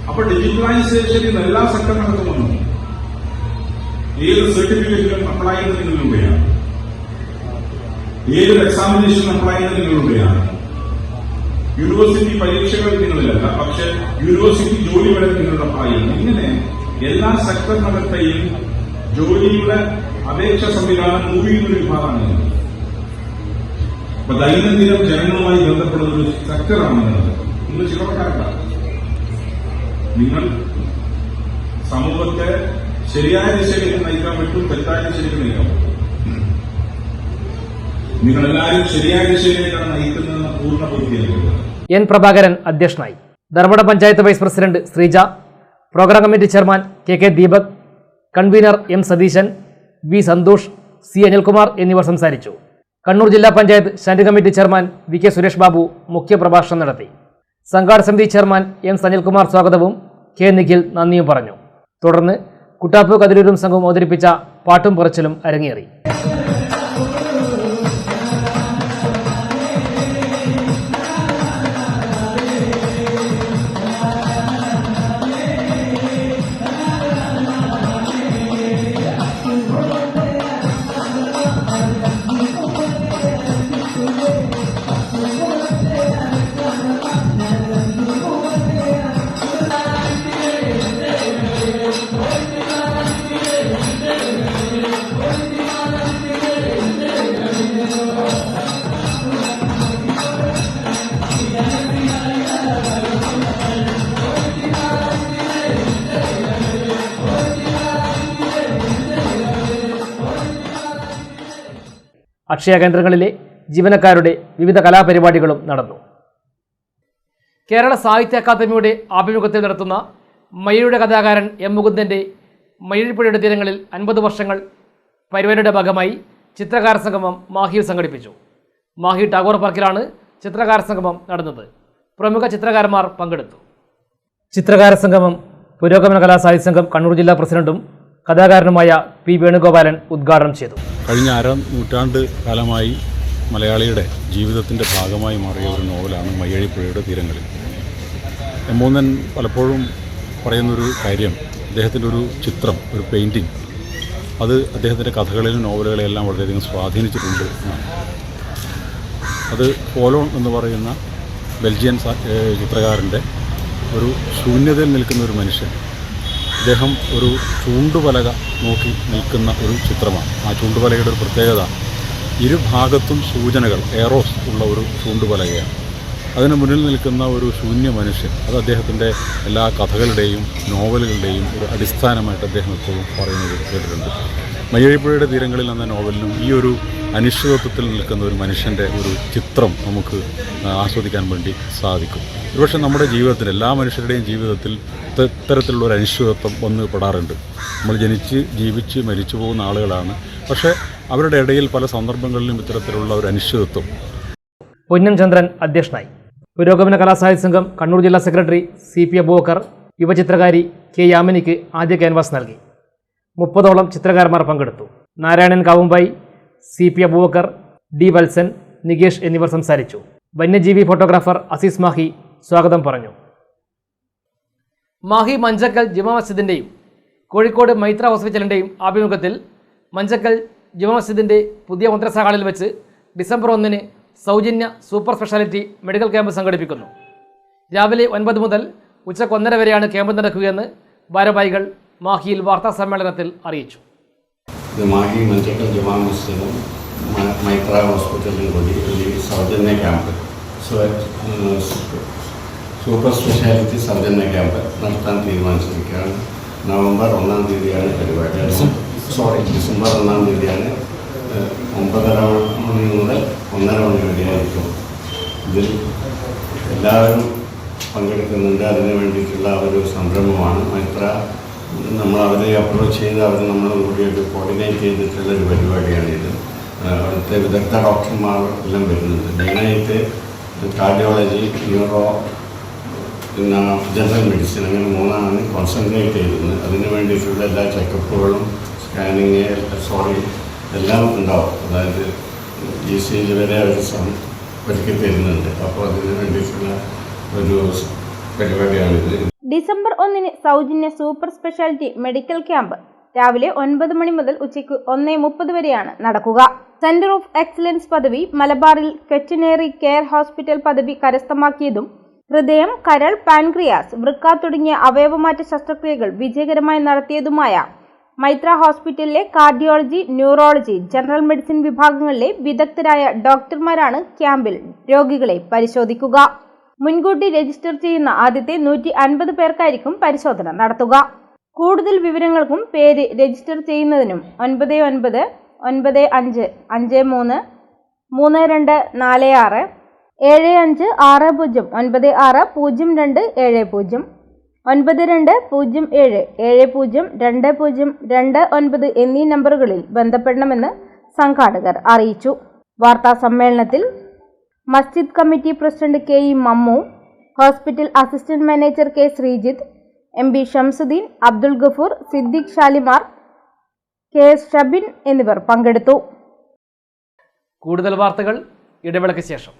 അപ്പൊ ഡിജിറ്റലൈസേഷൻ ഇന്ന് എല്ലാ സെക്ടറിനകത്തും വന്നു. ഏത് സർട്ടിഫിക്കറ്റിലും അപ്ലൈ ചെയ്യുന്നത് നിങ്ങളിലൂടെയാണ്. ഏതൊരു എക്സാമിനേഷൻ അപ്ലൈ ചെയ്യുന്നത് നിങ്ങളിലൂടെയാണ്. യൂണിവേഴ്സിറ്റി പരീക്ഷകൾ നിങ്ങളിലല്ല, പക്ഷെ യൂണിവേഴ്സിറ്റി ജോലി വരെ നിങ്ങളുടെ അപ്ലൈ ചെയ്യുന്നു. ഇങ്ങനെ എല്ലാ സെക്ടറിനകത്തെയും ജോലിയുടെ അപേക്ഷ സംവിധാനം മൂവ് ചെയ്യുന്ന ഒരു വിഭാഗമാണ്. അപ്പൊ ദൈനംദിനം ജനങ്ങളുമായി ബന്ധപ്പെടുന്ന ഒരു സെക്ടറാണ് നിങ്ങൾ ചിലവക്കാരല്ല. നിങ്ങൾ സമൂഹത്തെ ശരിയായ ദിശയിലേക്ക് നയിക്കാൻ പറ്റും, തെറ്റായ ദിശയിലേക്ക് നയിക്കാൻ പറ്റും. നിങ്ങളെല്ലാവരും ശരിയായ ദിശയിലേക്കാണ് നയിക്കുന്നതെന്ന് പൂർണ്ണ ബോധ്യമാക്കുക. എൻ പ്രഭാകരൻ അധ്യക്ഷനായി. Dharmadam panchayat vice president Sreeja, programme committee chairman KK Deepak, convener M Satheesan, B Santhosh, C Anilkumar എന്നിവർ സംസാരിച്ചു. കണ്ണൂർ ജില്ലാ panchayat standing committee chairman VK Suresh Babu മുഖ്യപ്രഭാഷണം നടത്തി. സംഘാടക സമിതി ചെയർമാൻ M സനിൽകുമാർ സ്വാഗതവും K നിഖിൽ നന്ദിയും പറഞ്ഞു. തുടർന്ന് കുട്ടാപ്പ് കതിരൂരും സംഘവും അവതരിപ്പിച്ച പാട്ടും പറച്ചിലും അരങ്ങേറി. അക്ഷയ കേന്ദ്രങ്ങളിലെ ജീവനക്കാരുടെ വിവിധ കലാപരിപാടികളും നടന്നു. കേരള സാഹിത്യ അക്കാദമിയുടെ ആഭിമുഖ്യത്തിൽ നടത്തുന്ന മയ്യഴിയുടെ കഥാകാരൻ M മുകുന്ദൻ്റെ മയ്യഴിപ്പുഴയുടെ തീരങ്ങളിൽ 50 വർഷങ്ങൾ പരിപാടിയുടെ ഭാഗമായി ചിത്രകാര സംഗമം മാഹിയിൽ സംഘടിപ്പിച്ചു. മാഹി ടാഗോർ പാർക്കിലാണ് ചിത്രകാര സംഗമം നടന്നത്. പ്രമുഖ ചിത്രകാരന്മാർ പങ്കെടുത്തു. ചിത്രകാര സംഗമം പുരോഗമന കലാസാഹിത്യ സംഘം കണ്ണൂർ ജില്ലാ പ്രസിഡന്റും കഥാകാരനുമായ P വേണുഗോപാലൻ ഉദ്ഘാടനം ചെയ്തു. കഴിഞ്ഞ നൂറ്റാണ്ട് കാലമായി മലയാളിയുടെ ജീവിതത്തിൻ്റെ ഭാഗമായി മാറിയ ഒരു നോവലാണ് മയ്യഴിപ്പുഴയുടെ തീരങ്ങളിൽ. എമ്മൂന്നൻ പലപ്പോഴും പറയുന്നൊരു കാര്യം, അദ്ദേഹത്തിൻ്റെ ഒരു ചിത്രം, ഒരു പെയിൻറ്റിങ്, അത് അദ്ദേഹത്തിൻ്റെ കഥകളിലും നോവലുകളെല്ലാം വളരെയധികം സ്വാധീനിച്ചിട്ടുണ്ട് എന്നാണ്. അത് പോലോൺ എന്ന് പറയുന്ന ബെൽജിയൻ ചിത്രകാരൻ്റെ ഒരു ശൂന്യതയിൽ നിൽക്കുന്ന ഒരു മനുഷ്യൻ, അദ്ദേഹം ഒരു ചൂണ്ടുപലക നോക്കി നിൽക്കുന്ന ഒരു ചിത്രമാണ്. ആ ചൂണ്ടുപലകയുടെ ഒരു പ്രത്യേകത, ഇരുഭാഗത്തും സൂചനകൾ, ഏറോസ് ഉള്ള ഒരു ചൂണ്ടുപലകയാണ്. അതിന് മുന്നിൽ നിൽക്കുന്ന ഒരു ശൂന്യ മനുഷ്യൻ, അത് അദ്ദേഹത്തിൻ്റെ എല്ലാ കഥകളുടെയും നോവലുകളുടെയും ഒരു അടിസ്ഥാനമായിട്ട് അദ്ദേഹം എപ്പോഴും പറയുന്നത് കേട്ടിട്ടുണ്ട്. മയ്യഴിപ്പുഴയുടെ തീരങ്ങളിൽ എന്ന നോവലിലും ഈ ഒരു അനിശ്ചിതത്വത്തിൽ നിൽക്കുന്ന ഒരു മനുഷ്യൻ്റെ ഒരു ചിത്രം നമുക്ക് ആസ്വദിക്കാൻ വേണ്ടി സാധിക്കും. ഒരുപക്ഷെ നമ്മുടെ ജീവിതത്തിൽ, എല്ലാ മനുഷ്യരുടെയും ജീവിതത്തിൽ ഇത്തരത്തിലുള്ള ഒരു അനിശ്ചിതത്വം വന്ന് പെടാറുണ്ട്. നമ്മൾ ജനിച്ച് ജീവിച്ച് മരിച്ചു പോകുന്ന ആളുകളാണ്. പക്ഷേ അവരുടെ ഇടയിൽ പല സന്ദർഭങ്ങളിലും ഇത്തരത്തിലുള്ള ഒരു അനിശ്ചിതത്വം. പൊന്നം ചന്ദ്രൻ അധ്യക്ഷനായി. പുരോഗമന കലാസാഹിത്യ സംഘം കണ്ണൂർ ജില്ലാ സെക്രട്ടറി CP അബൂബക്കർ യുവചിത്രകാരി K യാമിനിക്ക് ആദ്യ ക്യാൻവാസ് നൽകി. 30ഓളം ചിത്രകാരന്മാർ പങ്കെടുത്തു. നാരായണൻ കാവുമ്പായി, CP അബൂബക്കർ, D വത്സൻ, നികേഷ് എന്നിവർ സംസാരിച്ചു. വന്യജീവി ഫോട്ടോഗ്രാഫർ അസീസ് മാഹി സ്വാഗതം പറഞ്ഞു. മാഹി മഞ്ചക്കൽ ജുമാ മസ്ജിദിൻ്റെയും കോഴിക്കോട് മൈത്ര ഹോസ്പിറ്റലിൻ്റെയും ആഭിമുഖ്യത്തിൽ മഞ്ചക്കൽ ജുമാ മസ്ജിദിൻ്റെ പുതിയ മദ്രസ ഹാളിൽ വെച്ച് ഡിസംബർ 1 സൗജന്യ സൂപ്പർ സ്പെഷ്യാലിറ്റി മെഡിക്കൽ ക്യാമ്പ് സംഘടിപ്പിക്കുന്നു. രാവിലെ 9 മുതൽ ഉച്ചയ്ക്ക് 1:30 വരെയാണ് ക്യാമ്പ് നടക്കുകയെന്ന് ഭാരവാഹികൾ മാഹിയിൽ വാർത്താ സമ്മേളനത്തിൽ അറിയിച്ചു. മാഹി മഞ്ചക്കൽ ജുമാ മസ്ജിദും മൈത്ര ഹോസ്പിറ്റലിലും കൂടി ഒരു സൗജന്യ ക്യാമ്പ്, സൂപ്പർ സ്പെഷ്യാലിറ്റി സൗജന്യ ക്യാമ്പ് നടത്താൻ തീരുമാനിച്ചിരിക്കുകയാണ്. നവംബർ 1 തീയതിയാണ് പരിപാടി. ഡിസംബർ 1 തീയതിയാണ് 9:30 മണി മുതൽ 1:30 മണി വരെയായിരിക്കും. ഇതിൽ എല്ലാവരും പങ്കെടുക്കുന്നുണ്ട്. അതിന് വേണ്ടിയിട്ടുള്ള ഒരു സംരംഭമാണ് മൈത്ര. നമ്മൾ അവരെ അപ്രോച്ച് ചെയ്ത് അവർ നമ്മളെ കൂടിയിട്ട് കോർഡിനേറ്റ് ചെയ്തിട്ടുള്ള ഒരു പരിപാടിയാണിത്. അവിടുത്തെ വിദഗ്ധ ഡോക്ടർമാർ എല്ലാം വരുന്നുണ്ട്. മെയിനായിട്ട് കാർഡിയോളജി, ന്യൂറോ, പിന്നെ ജനറൽ മെഡിസിൻ, അങ്ങനെ 3 കോൺസെൻട്രേറ്റ് ചെയ്യുന്നത്. അതിന് വേണ്ടിയിട്ടുള്ള എല്ലാ ചെക്കപ്പുകളും, സ്കാനിങ്, എല്ലാം ഉണ്ടാവും. അതായത് ECG വരെ അവർ ഒരുക്കി തരുന്നുണ്ട്. അപ്പോൾ അതിന് വേണ്ടിയിട്ടുള്ള ഒരു പരിപാടിയാണിത്. ഡിസംബർ 1 സൗജന്യ സൂപ്പർ സ്പെഷ്യാലിറ്റി മെഡിക്കൽ ക്യാമ്പ് രാവിലെ 9 മണി മുതൽ ഉച്ചയ്ക്ക് 1:30 വരെയാണ് നടക്കുക. സെന്റർ ഓഫ് എക്സലൻസ് പദവി മലബാറിൽ വെറ്ററിനറി കെയർ ഹോസ്പിറ്റൽ പദവി കരസ്ഥമാക്കിയതും ഹൃദയം, കരൾ, പാൻക്രിയാസ്, വൃക്ക തുടങ്ങിയ അവയവമാറ്റ ശസ്ത്രക്രിയകൾ വിജയകരമായി നടത്തിയതുമായ മൈത്ര ഹോസ്പിറ്റലിലെ കാർഡിയോളജി, ന്യൂറോളജി, ജനറൽ മെഡിസിൻ വിഭാഗങ്ങളിലെ വിദഗ്ധരായ ഡോക്ടർമാരാണ് ക്യാമ്പിൽ രോഗികളെ പരിശോധിക്കുക. മുൻകൂട്ടി രജിസ്റ്റർ ചെയ്യുന്ന ആദ്യത്തെ 150 പേർക്കായിരിക്കും പരിശോധന നടത്തുക. കൂടുതൽ വിവരങ്ങൾക്കും പേര് രജിസ്റ്റർ ചെയ്യുന്നതിനും 99 95 53 3246 7560 96 0270 9207 702029 എന്നീ നമ്പറുകളിൽ ബന്ധപ്പെടണമെന്ന് സംഘാടകർ അറിയിച്ചു. വാർത്താ സമ്മേളനത്തിൽ മസ്ജിദ് committee president KE Mammu, hospital assistant manager K Sreejith, MB Shamsuddin, Abdul Gafoor, Siddique Shalimar, KS Shabin എന്നിവർ പങ്കെടുത്തു. കൂടുതൽ വാർത്തകൾ ഇടവേളയ്ക്ക് ശേഷം.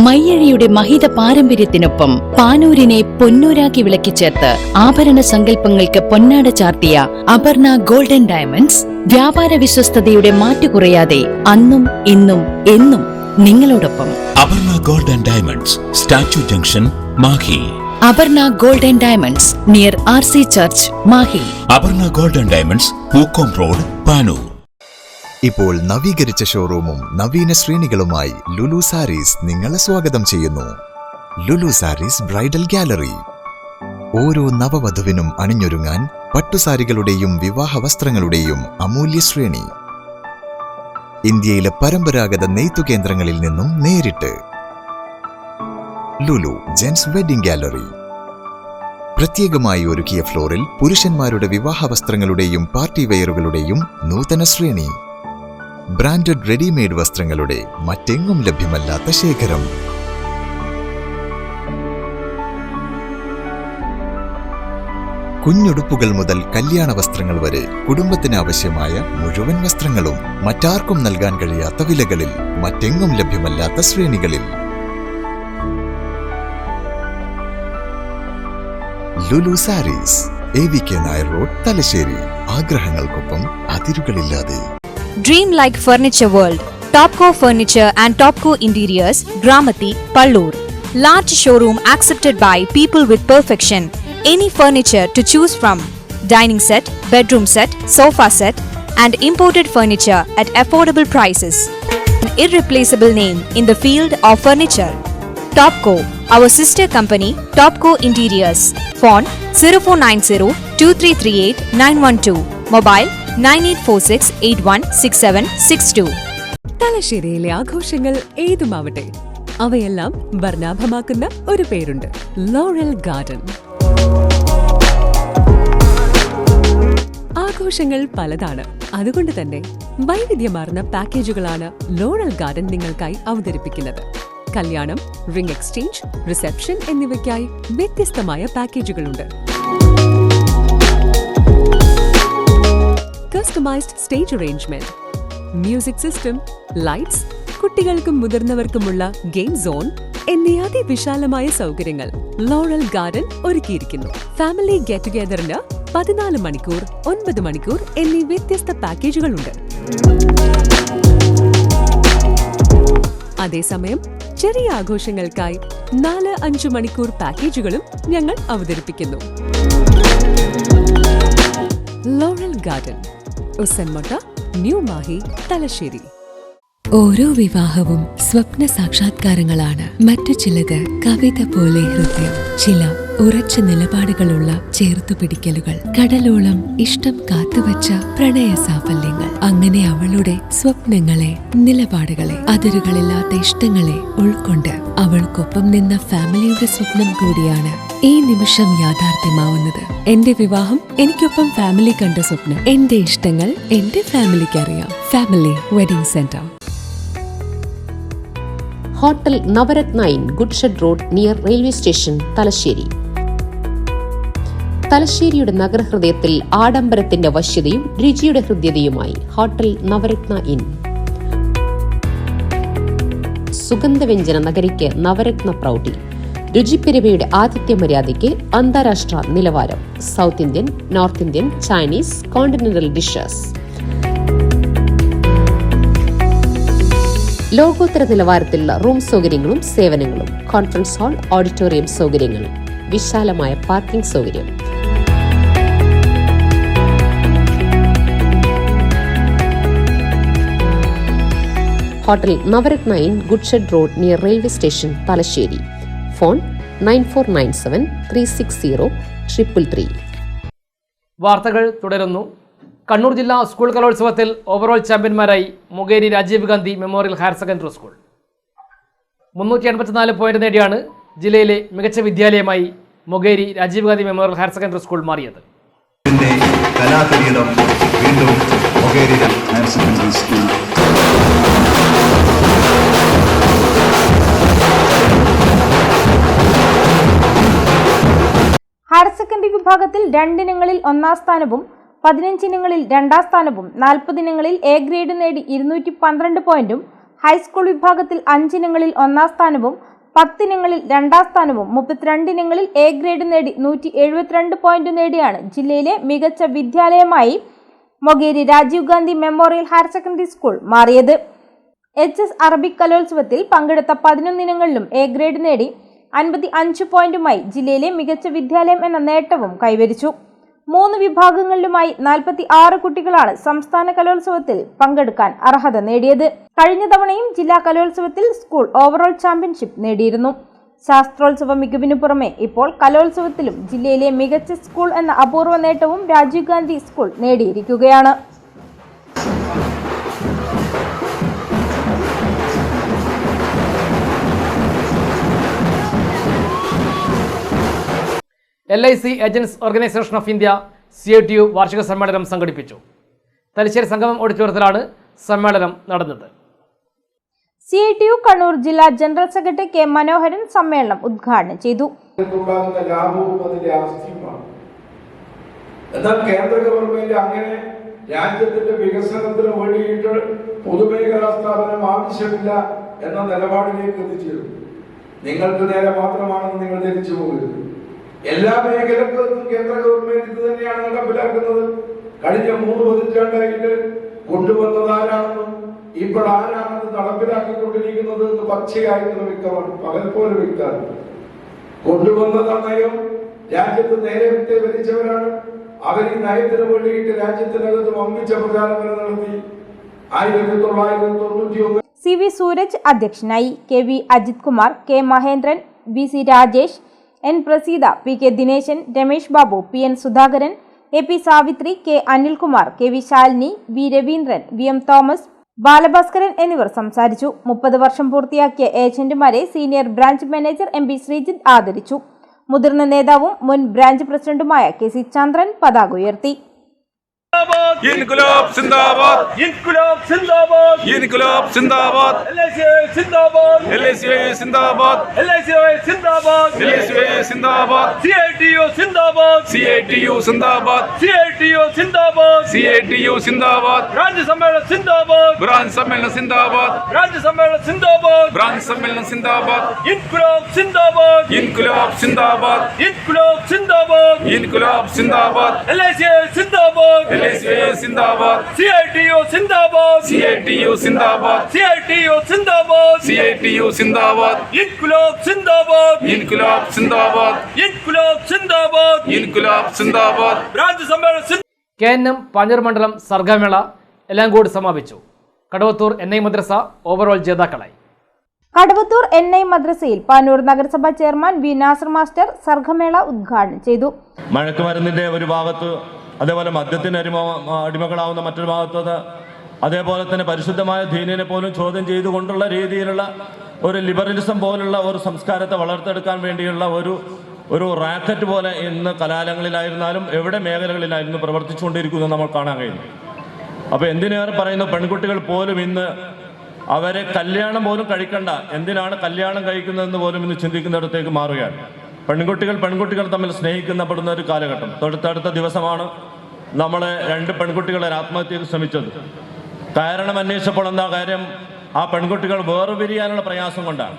മയ്യഴിയുടെ മഹിത പാരമ്പര്യത്തിനൊപ്പം പാനൂരിനെ പൊന്നൂരാക്കി വിളക്കിച്ചേർത്ത് ആഭരണ സങ്കല്പങ്ങൾക്ക് പൊന്നാട ചാർത്തിയ അപർണ ഗോൾഡൻ ഡയമണ്ട്സ് വ്യാപാര വിശ്വസ്തതയുടെ മാറ്റുകുറയാതെ അന്നും ഇന്നും എന്നും നിങ്ങളോടൊപ്പം. Aparna golden diamonds, statue junction, Mahe. Aparna golden diamonds near RC church, Mahe. Aparna golden diamonds, Pookkom road, Panoor. ഇപ്പോൾ നവീകരിച്ച ഷോറൂമും നവീന ശ്രേണികളുമായി ലുലു സാരീസ് നിങ്ങളെ സ്വാഗതം ചെയ്യുന്നു. Lulu Sarees bridal gallery. ഓരോ നവവധുവിനും അണിഞ്ഞൊരുങ്ങാൻ പട്ടുസാരികളുടെയും വിവാഹ വസ്ത്രങ്ങളുടെയും അമൂല്യ ശ്രേണി. ഇന്ത്യയിലെ പരമ്പരാഗത നെയ്ത്തു കേന്ദ്രങ്ങളിൽ നിന്നും നേരിട്ട്. Lulu gents wedding gallery. പ്രത്യേകമായി ഒരുക്കിയ ഫ്ലോറിൽ പുരുഷന്മാരുടെ വിവാഹ വസ്ത്രങ്ങളുടെയും പാർട്ടി വെയറുകളുടെയും നൂതന ശ്രേണി. ബ്രാൻഡഡ് റെഡിമെയ്ഡ് വസ്ത്രങ്ങളുടെ മറ്റെങ്ങും ലഭ്യമല്ലാത്ത ശേഖരം. കുഞ്ഞുടുപ്പുകൾ മുതൽ കല്യാണ വസ്ത്രങ്ങൾ വരെ കുടുംബത്തിന് ആവശ്യമായ മുഴുവൻ വസ്ത്രങ്ങളും മറ്റാർക്കും നൽകാൻ കഴിയാത്ത വിലകളിൽ, മറ്റെങ്ങും ലഭ്യമല്ലാത്ത ശ്രേണികളിൽ. Lulu Sarees, AVK Nair road, Thalassery. ആഗ്രഹങ്ങൾക്കൊപ്പം അതിരുകളില്ലാതെ. Dream like Furniture World, Topco Furniture and Topco Interiors, Gramati, Pallur. Large showroom accepted by people with perfection. Any furniture to choose from. Dining set, bedroom set, sofa set and imported furniture at affordable prices. An irreplaceable name in the field of furniture. Topco, our sister company, Topco Interiors. Phone 0490 2338 912. Mobile 9846816762. തലശ്ശേരിയിലെ ആഘോഷങ്ങൾ ഏതുമാവട്ടെ, അവയെല്ലാം വർണ്ണാഭമാക്കുന്ന ഒരു പേരുണ്ട്: laurel garden. ആഘോഷങ്ങൾ പലതാണ്. അതുകൊണ്ട് തന്നെ വൈവിധ്യമാർന്ന പാക്കേജുകളാണ് ലോറൽ ഗാർഡൻ നിങ്ങൾക്കായി അവതരിപ്പിക്കുന്നത്. കല്യാണം, റിംഗ് എക്സ്ചേഞ്ച്, റിസപ്ഷൻ എന്നിവയ്ക്കായി വ്യത്യസ്തമായ പാക്കേജുകളുണ്ട്. Customised stage arrangement, music system, lights, കുട്ടികൾക്കും മുതിർന്നവർക്കുമുള്ള ഗെയിം സോൺ എന്നീ അതിവിശാലമായ സൗകര്യങ്ങൾ ലോറൽ ഗാർഡൻ ഒരുക്കിയിരിക്കുന്നു. ഫാമിലി ഗെറ്റ് ടുഗെദറിന് 14 മണിക്കൂർ, 9 മണിക്കൂർ എന്നീ വ്യത്യസ്ത പാക്കേജുകളുണ്ട്. അതേസമയം ചെറിയ ആഘോഷങ്ങൾക്കായി 4-5 മണിക്കൂർ പാക്കേജുകളും ഞങ്ങൾ അവതരിപ്പിക്കുന്നു. Laurel Garden, Usanmotta, new Mahe, Thalassery. ഓരോ വിവാഹവും സ്വപ്ന സാക്ഷാത്കാരങ്ങളാണ്. മറ്റു ചിലത് കവിത പോലെ ഹൃദയം, ചില ഉറച്ച നിലപാടുകളുള്ള ചേർത്തുപിടിക്കലുകൾ, കടലോളം ഇഷ്ടം കാത്തുവച്ച പ്രണയ സാഫല്യങ്ങൾ. അങ്ങനെ അവളുടെ സ്വപ്നങ്ങളെ, നിലപാടുകളെ, അതിരുകളില്ലാത്ത ഇഷ്ടങ്ങളെ ഉൾക്കൊണ്ട് അവൾക്കൊപ്പം നിന്ന ഫാമിലിയുടെ സ്വപ്നം കൂടിയാണ് ഈ നിമിഷം യാഥാർത്ഥ്യമാവുന്നത്. എന്റെ വിവാഹം എനിക്കൊപ്പം ഫാമിലി കണ്ട സ്വപ്നം. എന്റെ ഇഷ്ടങ്ങൾ എന്റെ ഫാമിലിക്ക് അറിയാം. Family wedding centre. Hotel Navaratna inn goods shed road near railway station, Thalassery. തലശ്ശേരിയുടെ നഗരഹൃദയത്തിൽ ആഡംബരത്തിന്റെ വശ്യതയും രുചിയുടെ ഹൃദ്യതയുമായി ഹോട്ടൽ നവരത്ന ഇൻ. സുഗന്ധവ്യഞ്ജന നഗരിക്ക് നവരത്ന പ്രൗഢി. രുചിപ്പെരുമയുടെ ആതിഥ്യ മര്യാദയ്ക്ക് അന്താരാഷ്ട്ര നിലവാരം. South Indian, north Indian, Chinese, continental dishes. ലോകോത്തര നിലവാരത്തിലുള്ള റൂം സൗകര്യങ്ങളും സേവനങ്ങളും. കോൺഫറൻസ് ഹാൾ, ഓഡിറ്റോറിയം സൗകര്യങ്ങൾ, വിശാലമായ പാർക്കിംഗ് സൗകര്യം. Hotel Navaratna inn goods shed road near railway station, Thalassery. Phone 9497-360-333. വാർത്തകൾ തുടരുന്നു. കണ്ണൂർ ജില്ലാ സ്കൂൾ കലോത്സവത്തിൽ ഓവറോൾ ചാമ്പ്യന്മാരായി Mokeri Rajiv Gandhi memorial higher secondary school. 384 point നേടിയാണ് ജില്ലയിലെ മികച്ച വിദ്യാലയമായി Mokeri Rajiv Gandhi memorial higher secondary school മാറിയത്. ഹയർ സെക്കൻഡറി വിഭാഗത്തിൽ 2 ഇനങ്ങളിൽ 1-ാം സ്ഥാനവും 15 ഇനങ്ങളിൽ 2-ാം സ്ഥാനവും 40 ഇനങ്ങളിൽ എ ഗ്രേഡ് നേടി 212 പോയിന്റും, ഹൈസ്കൂൾ വിഭാഗത്തിൽ 5 ഇനങ്ങളിൽ 1-ാം സ്ഥാനവും 10 ഇനങ്ങളിൽ 2-ാം സ്ഥാനവും 32 ഇനങ്ങളിൽ എ ഗ്രേഡ് നേടി 172 പോയിന്റ് നേടിയാണ് ജില്ലയിലെ മികച്ച വിദ്യാലയമായി Mokeri Rajiv Gandhi memorial higher secondary school മാറിയത്. HS അറബിക് കലോത്സവത്തിൽ പങ്കെടുത്ത 11 ഇനങ്ങളിലും എ ഗ്രേഡ് നേടി 55 പോയിന്റുമായി ജില്ലയിലെ മികച്ച വിദ്യാലയം എന്ന നേട്ടവും കൈവരിച്ചു. 3 വിഭാഗങ്ങളിലുമായി 46 കുട്ടികളാണ് സംസ്ഥാന കലോത്സവത്തിൽ പങ്കെടുക്കാൻ അർഹത നേടിയത്. കഴിഞ്ഞ തവണയും ജില്ലാ കലോത്സവത്തിൽ സ്കൂൾ ഓവറോൾ ചാമ്പ്യൻഷിപ്പ് നേടിയിരുന്നു. ശാസ്ത്രോത്സവ മികവിനു പുറമെ ഇപ്പോൾ കലോത്സവത്തിലും ജില്ലയിലെ മികച്ച സ്കൂൾ എന്ന അപൂർവ നേട്ടവും രാജീവ് ഗാന്ധി സ്കൂൾ നേടിയിരിക്കുകയാണ്. LIC agents organisation of India CITU വാർഷിക സമ്മേളനം സംഘടിപ്പിച്ചു. തലശ്ശേരി സംഗമം ഓഡിറ്റോറിയത്തിലാണ് സമ്മേളനം നടന്നത്. CITU കണ്ണൂർ ജില്ലാ ജനറൽ സെക്രട്ടറി കെ മനോഹരൻ സമ്മേളനം ഉദ്ഘാടനം ചെയ്തു. എന്നാൽ കേന്ദ്ര ഗവൺമെന്റ് അങ്ങനെ രാജ്യത്തിന്റെ വികസനത്തിന് വേണ്ടിയിട്ട് പൊതുമേഖലാ സ്ഥാപനം ആവശ്യമില്ല എന്ന നിലപാടിലേക്ക് എത്തിച്ചേരും. നിങ്ങൾക്ക് നേരെ മാത്രമാണെന്ന് നിങ്ങൾ ധരിച്ചു പോകരുത്. എല്ലാ മേഖലകൾക്കും കേന്ദ്ര ഗവൺമെന്റ് ഇത് തന്നെയാണ് നടപ്പിലാക്കുന്നത്. കഴിഞ്ഞ 3 പതിറ്റാണ്ടായിട്ട് കൊണ്ടുവന്നത് ആരാണെന്നും ഇപ്പോൾ ആരാണെന്ന് നടപ്പിലാക്കിക്കൊണ്ടിരിക്കുന്നത് എന്ന് പച്ചയായിട്ടുള്ള വ്യക്തമാണ്, പകൽ പോലെ വ്യക്തമാണ്. കൊണ്ടുവന്നത് നയം രാജ്യത്ത് നേരെ വിട്ടേ ഭരിച്ചവരാണ്. അവർ ഈ നയത്തിന് വേണ്ടിയിട്ട് രാജ്യത്തിനകത്ത് വമ്പിച്ച പ്രചാരണം നടത്തി. 1991 CV സൂരജ് അധ്യക്ഷനായി. KV Ajith Kumar, K Mahendran, VC Rajesh, N Praseetha, PK Dineshan, Ramesh Babu, PN Sudhakaran, AP Savithri, K Anilkumar, KV Shalini, V Raveendran, VM Thomas, Balabhaskaran എന്നിവർ സംസാരിച്ചു. 30 വർഷം പൂർത്തിയാക്കിയ ഏജന്റുമാരെ senior branch manager MP Sreejith ആദരിച്ചു. മുതിർന്ന നേതാവും മുൻ ബ്രാഞ്ച് പ്രസിഡന്റുമായ KC ചന്ദ്രൻ പതാക ഉയർത്തി. ഇൻകുലാബ് സിന്ദാബാദ്, ഇൻകുലാബ് സിന്ദാബാദ്, ഇൻകുലാബ് സിന്ദാബാദ്, LSA സിന്ദാബാദ്, LSA സിന്ദാബാദ്, LSA സിന്ദാബാദ്, LSA സിന്ദാബാദ്, CITU സിന്ദാബാദ്, CITU സിന്ദാബാദ്, CITU സിന്ദാബാദ്, CITU സിന്ദാബാദ്, രാജ്യ സമ്മേളനം സിന്ദാബാദ്, ബ്രാഞ്ച് സമ്മേളനം സിന്ദാബാദ്, രാജ്യ സമ്മേളനം സിന്ദാബാദ്, ബ്രാഞ്ച് സമ്മേളനം സിന്ദാബാദ്, ഇൻകുലാബ് സിന്ദാബാദ്, ഇൻകുലാബ് സിന്ദാബാദ്, ഇൻകുലാബ് സിന്ദാബാദ്, ഇൻകുലാബ് സിന്ദാബാദ്, LSA സിന്ദാബാദ്, LSA സിന്ദാബാദ്, CITU സിന്ദാബാദ്, CITU സിന്ദാബാദ്, CITU സിന്ദാബാദ്, CITU സിന്ദാബാദ്, ഇൻകുലാബ് സിന്ദാബാദ്, ഇൻകുലാബ് സിന്ദാബാദ്, ഇൻകുലാബ് സിന്ദാബാദ്, ഇൻകുലാബ് സിന്ദാബാദ്. രാജ്യ സമ്മേളനം KNM പാഞ്ഞൂർ മണ്ഡലം സർഗമേള എല്ലാം കൂടി സമാപിച്ചു. കടവത്തൂർ NI മദ്രസ ഓവറോൾ ജേതാക്കളായി. കടവത്തൂർ NI മദ്രസയിൽ പാനൂർ നഗരസഭാ chairman V Nasar master Sargamela ഉദ്ഘാടനം ചെയ്തു. മയക്കുമരുന്നിൻ്റെ ഒരു ഭാഗത്ത്, അതേപോലെ മദ്യത്തിന് അടിമകളാവുന്ന മറ്റൊരു ഭാഗത്ത്, അതേപോലെ തന്നെ പരിശുദ്ധമായ ദീനിനെ പോലും ചോദ്യം ചെയ്തുകൊണ്ടുള്ള രീതിയിലുള്ള ഒരു ലിബറലിസം പോലുള്ള ഒരു സംസ്കാരത്തെ വളർത്തെടുക്കാൻ വേണ്ടിയുള്ള ഒരു റാക്കറ്റ് പോലെ ഇന്ന് കലാലയങ്ങളിലായിരുന്നാലും എവിടെ മേഖലകളിലായിരുന്നു പ്രവർത്തിച്ചുകൊണ്ടിരിക്കുന്നത് നമ്മൾ കാണാൻ കഴിയുന്നു. അപ്പോൾ എന്തിനേറെ പറയുന്നു, പെൺകുട്ടികൾ പോലും ഇന്ന് അവരെ കല്യാണം പോലും കഴിക്കണ്ട, എന്തിനാണ് കല്യാണം കഴിക്കുന്നതെന്ന് പോലും ഇന്ന് ചിന്തിക്കുന്നിടത്തേക്ക് മാറുകയാണ്. പെൺകുട്ടികൾ തമ്മിൽ സ്നേഹിക്കപ്പെടുന്ന ഒരു കാലഘട്ടം. തൊട്ടടുത്ത ദിവസമാണ് നമ്മളെ 2 പെൺകുട്ടികളെ ആത്മഹത്യക്ക് ശ്രമിച്ചത്. കാരണം അന്വേഷിച്ചപ്പോൾ എന്താ കാര്യം, ആ പെൺകുട്ടികൾ വേർപിരിയാനുള്ള പ്രയാസം കൊണ്ടാണ്.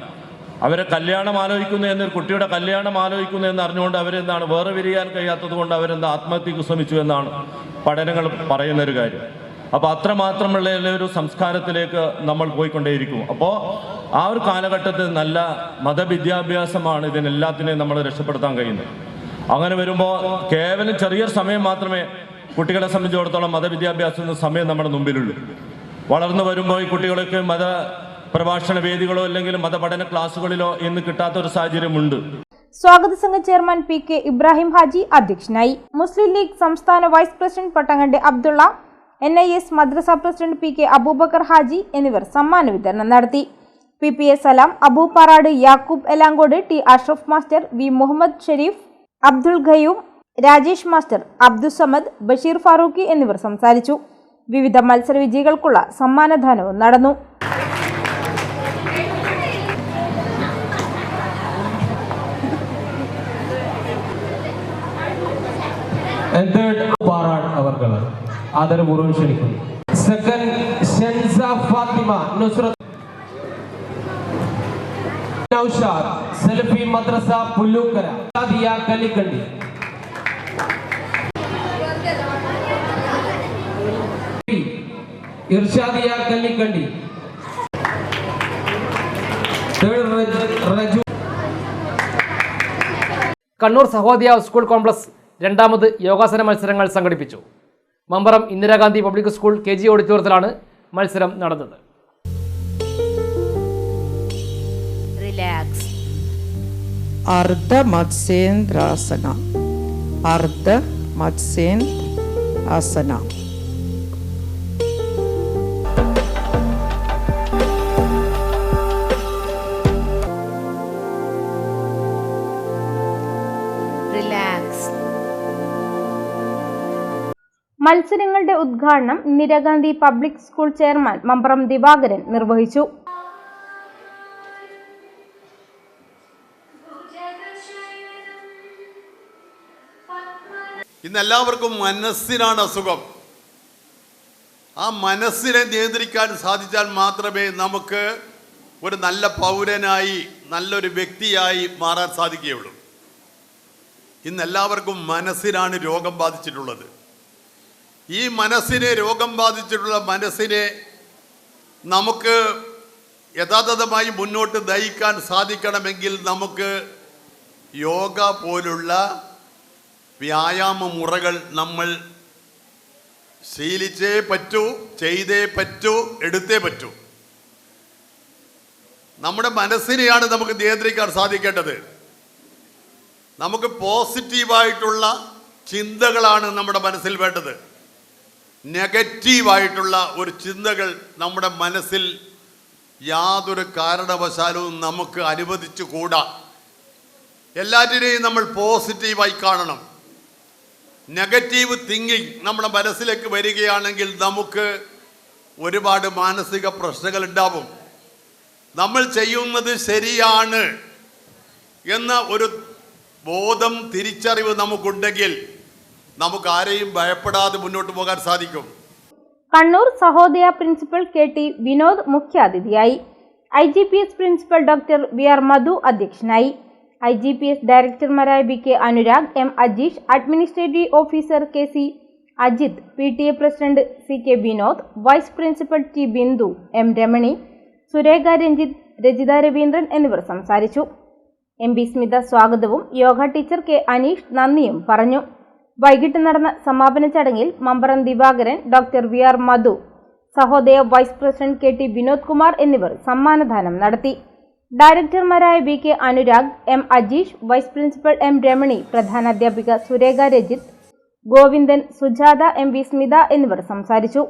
അവരെ കല്യാണം ആലോചിക്കുന്നു എന്നൊരു കുട്ടിയുടെ കല്യാണം ആലോചിക്കുന്നു എന്ന് അറിഞ്ഞുകൊണ്ട് അവരെന്താണ് വേർപിരിയാൻ കഴിയാത്തത് കൊണ്ട് അവരെന്താ ആത്മഹത്യക്ക് ശ്രമിച്ചു എന്നാണ് പഠനങ്ങൾ പറയുന്നൊരു കാര്യം. അപ്പോൾ അത്രമാത്രമുള്ള ഒരു സംസ്കാരത്തിലേക്ക് നമ്മൾ പോയിക്കൊണ്ടേയിരിക്കും. അപ്പോൾ ആ ഒരു കാലഘട്ടത്തിൽ നല്ല മതവിദ്യാഭ്യാസമാണ് ഇതിനെല്ലാത്തിനെയും നമ്മൾ രക്ഷപ്പെടുത്താൻ കഴിയുന്നത്. അങ്ങനെ വരുമ്പോൾ കേവലം ചെറിയൊരു സമയം മാത്രമേ കുട്ടികളെ സംബന്ധിച്ചിടത്തോളം മതവിദ്യാഭ്യാസത്തിന് സമയം നമ്മുടെ മുമ്പിലുള്ളൂ. വളർന്നു വരുമ്പോൾ ഈ കുട്ടികളൊക്കെ മത പ്രഭാഷണ വേദികളോ അല്ലെങ്കിൽ മതപഠന ക്ലാസ്സുകളിലോ ഇന്ന് കിട്ടാത്തൊരു സാഹചര്യമുണ്ട്. സ്വാഗത സംഘ ചെയർമാൻ PK ഇബ്രാഹിം ഹാജി അധ്യക്ഷനായി. മുസ്ലിം ലീഗ് സംസ്ഥാന vice president Pattangandi Abdulla, NIS മദ്രസ പ്രസിഡന്റ് PK അബൂബക്കർ ഹാജി എന്നിവർ സമ്മാന വിതരണം നടത്തി. PPA Salam, Abu Parad, Yakub Elangode, T Ashraf master, V Muhammad Sherif, Abdul Khayyum, Rajesh master, Abdussamad, Basheer Farooqui എന്നിവർ സംസാരിച്ചു. വിവിധ മത്സര വിജയികൾക്കുള്ള സമ്മാനദാനവും നടന്നു. ആദരപൂർവ്വം ക്ഷണിക്കുന്നു. സെക്കൻഡ് ഷൻസ ഫാത്തിമ നുസ്രത്ത് നൗഷാദ് സെൽഫി മദ്രസ പുല്ലൂക്കര സാദിയ കല്ലിക്കണ്ടി. ഇർഷാദിയ കല്ലിക്കണ്ടി. കണ്ണൂർ സഹോദയ സ്കൂൾ കോംപ്ലക്സ് രണ്ടാമത് യോഗാസന മത്സരങ്ങൾ സംഘടിപ്പിച്ചു. Mambaram Indira Gandhi public school KG ഓഡിറ്റോറിയത്തിലാണ് മത്സരം നടന്നത്. റിലാക്സ്. അർദ്ധ മത്സ്യേന്ദ്രാസന. അർദ്ധ മത്സ്യേന്ദ്രാസന. റിലാക്സ്. മത്സരങ്ങളുടെ ഉദ്ഘാടനം Indira Gandhi public school chairman Mamparam Divakaran നിർവഹിച്ചു. ഇന്ന് എല്ലാവർക്കും മനസ്സിനാണ് അസുഖം. ആ മനസ്സിനെ നിയന്ത്രിക്കാൻ സാധിച്ചാൽ മാത്രമേ നമുക്ക് ഒരു നല്ല പൗരനായി നല്ലൊരു വ്യക്തിയായി മാറാൻ സാധിക്കുകയുള്ളൂ. ഇന്ന് എല്ലാവർക്കും മനസ്സിനാണ് രോഗം ബാധിച്ചിട്ടുള്ളത്. ഈ മനസ്സിനെ രോഗം ബാധിച്ചിട്ടുള്ള മനസ്സിനെ നമുക്ക് യഥാർത്ഥമായി മുന്നോട്ട് നയിക്കാൻ സാധിക്കണമെങ്കിൽ നമുക്ക് യോഗ പോലുള്ള വ്യായാമ മുറകൾ നമ്മൾ ശീലിച്ചേ പറ്റൂ, ചെയ്തേ പറ്റൂ, എടുത്തേ പറ്റൂ. നമ്മുടെ മനസ്സിനെയാണ് നമുക്ക് നിയന്ത്രിക്കാൻ സാധിക്കേണ്ടത്. നമുക്ക് പോസിറ്റീവായിട്ടുള്ള ചിന്തകളാണ് നമ്മുടെ മനസ്സിൽ വേണ്ടത്. നെഗറ്റീവായിട്ടുള്ള ഒരു ചിന്തകൾ നമ്മുടെ മനസ്സിൽ യാതൊരു കാരണവശാലും നമുക്ക് അനുവദിച്ചുകൂടാ. എല്ലാറ്റിനെയും നമ്മൾ പോസിറ്റീവായി കാണണം. നെഗറ്റീവ് തിങ്കിങ് നമ്മുടെ മനസ്സിലേക്ക് വരികയാണെങ്കിൽ നമുക്ക് ഒരുപാട് മാനസിക പ്രശ്നങ്ങൾ ഉണ്ടാവും. നമ്മൾ ചെയ്യുന്നത് ശരിയാണ് എന്ന ഒരു ബോധം, തിരിച്ചറിവ് നമുക്കുണ്ടെങ്കിൽ നമുക്ക് ആരെയും ഭയപ്പെടാതെ മുന്നോട്ട് പോകാൻ സാധിക്കും. കണ്ണൂർ സഹോദയ പ്രിൻസിപ്പൽ KT വിനോദ് മുഖ്യാതിഥിയായി. IGPS principal doctor VR Madhu അധ്യക്ഷനായി. IGPS ഡയറക്ടർമാരായ BK Anurag, M Ajeesh, administrative officer KC Ajith, PTA president CK Vinod, vice principal T Bindu, M Ramani, Surekha Ranjith, Rajitha Raveendran എന്നിവർ സംസാരിച്ചു. MP സ്മിത സ്വാഗതവും യോഗ ടീച്ചർ K അനീഷ് നന്ദിയും പറഞ്ഞു. വൈകിട്ട് നടന്ന സമാപന ചടങ്ങിൽ Mambaram Divakaran, doctor VR Madhu, Sahodaya vice president KT Vinod Kumar എന്നിവർ സമ്മാനദാനം നടത്തി. ഡയറക്ടർമാരായ BK Anurag, M Ajeesh, vice principal M Ramani, പ്രധാനാധ്യാപിക സുരേഖ രജിത്ത്, ഗോവിന്ദൻ, സുജാത, MP സ്മിത എന്നിവർ സംസാരിച്ചു.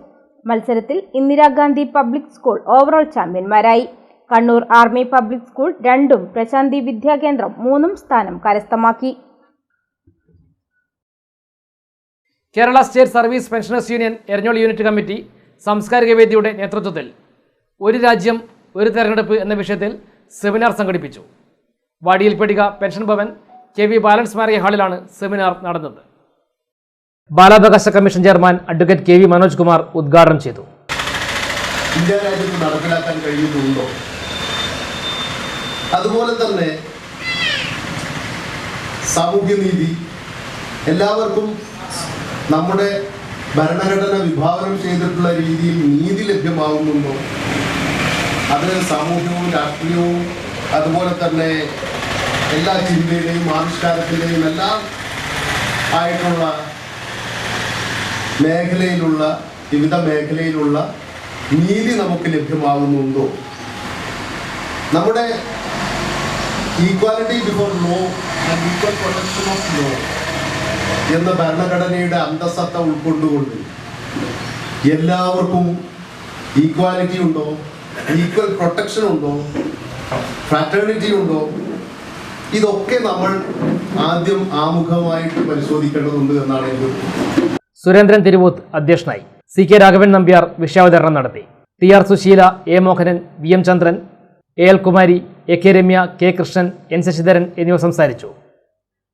മത്സരത്തിൽ ഇന്ദിരാഗാന്ധി പബ്ലിക് സ്കൂൾ ഓവറോൾ ചാമ്പ്യന്മാരായി. കണ്ണൂർ ആർമി പബ്ലിക് സ്കൂൾ 2ഉം പ്രശാന്തി വിദ്യാകേന്ദ്രം 3ഉം സ്ഥാനം കരസ്ഥമാക്കി. Kerala state service pensioners union Eranholi unit committee സാംസ്കാരിക വേദിയുടെ നേതൃത്വത്തിൽ ഒരു രാജ്യം ഒരു തെരഞ്ഞെടുപ്പ് എന്ന വിഷയത്തിൽ സെമിനാർ സംഘടിപ്പിച്ചു. വാടിയിൽപെടിക പെൻഷൻ ഭവൻ KV ബാലൻസ് സ്മാരക ഹാളിലാണ് സെമിനാർ നടന്നത്. ബാലാവകാശ commission chairman advocate KV Manoj Kumar ഉദ്ഘാടനം ചെയ്തു. ഇന്ത്യ രാജ്യത്ത് നടപ്പിലാക്കാൻ കഴിയുന്നുണ്ടോ? അതുപോലെ തന്നെ സാമൂഹ്യനീതി എല്ലാവർക്കും നമ്മുടെ ഭരണഘടന വിഭാവനം ചെയ്തിട്ടുള്ള രീതിയിൽ നീതി ലഭ്യമാകുന്നുണ്ടോ? അത് സാമൂഹ്യവും രാഷ്ട്രീയവും അതുപോലെ തന്നെ എല്ലാ ചിന്തയുടെയും ആവിഷ്കാരത്തിൻ്റെയും എല്ലാം ആയിട്ടുള്ള മേഖലയിലുള്ള വിവിധ മേഖലയിലുള്ള നീതി നമുക്ക് ലഭ്യമാകുന്നുണ്ടോ? നമ്മുടെ equality before law and equal protection of law എന്ന ഭരണഘടനയുടെ അന്തസത്ത ഉൾക്കൊണ്ടുകൊണ്ട് എല്ലാവർക്കും ഈക്വാലിറ്റി ഉണ്ടോ, ഈക്വൽ പ്രൊട്ടക്ഷൻ ഉണ്ടോ, ഫ്രാറ്റേണിറ്റി ഉണ്ടോ? ഇതൊക്കെ നമ്മൾ ആദ്യം ആമുഖമായിട്ട് പരിശോധിക്കേണ്ടതുണ്ട് എന്നാണ് എനിക്ക്. സുരേന്ദ്രൻ തിരുവൂത്ത് അധ്യക്ഷനായി. CK രാഘവൻ നമ്പ്യാർ വിഷയാവതരണം നടത്തി. TR Susheela, A Mohanan, VM Chandran, AL Kumari, AK Ramya, K Krishnan, N Sasidharan എന്നിവർ സംസാരിച്ചു.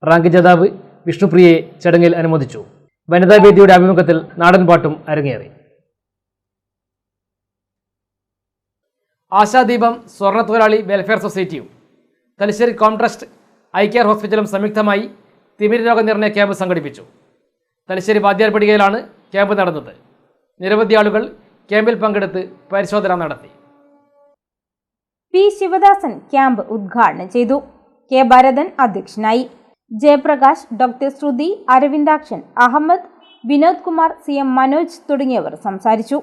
റാങ്ക് ജേതാവ് വിഷ്ണുപ്രിയയെ ചടങ്ങിൽ അനുമോദിച്ചു. വനിതാ വേദിയുടെ ആഭിമുഖ്യത്തിൽ നാടൻപാട്ടും അരങ്ങേറി. ആശാദീപം സ്വർണ്ണത്തൊഴിലാളി വെൽഫെയർ സൊസൈറ്റിയും തലശ്ശേരി കോംട്രസ്റ്റ് ഐ കെയർ ഹോസ്പിറ്റലും സംയുക്തമായി തിമിര രോഗനിർണയ ക്യാമ്പ് സംഘടിപ്പിച്ചു. തലശ്ശേരി വാദ്യാർപടികയിലാണ് ക്യാമ്പ് നടന്നത്. നിരവധി ആളുകൾ ക്യാമ്പിൽ പങ്കെടുത്ത് പരിശോധന നടത്തി. P ശിവദാസൻ ക്യാമ്പ് ഉദ്ഘാടനം ചെയ്തു. K ഭരതൻ അധ്യക്ഷനായി. ജയപ്രകാശ്, ഡോക്ടർ ശ്രുതി, അരവിന്ദാക്ഷൻ, അഹമ്മദ്, വിനോദ് കുമാർ, CM മനോജ് തുടങ്ങിയവർ സംസാരിച്ചു.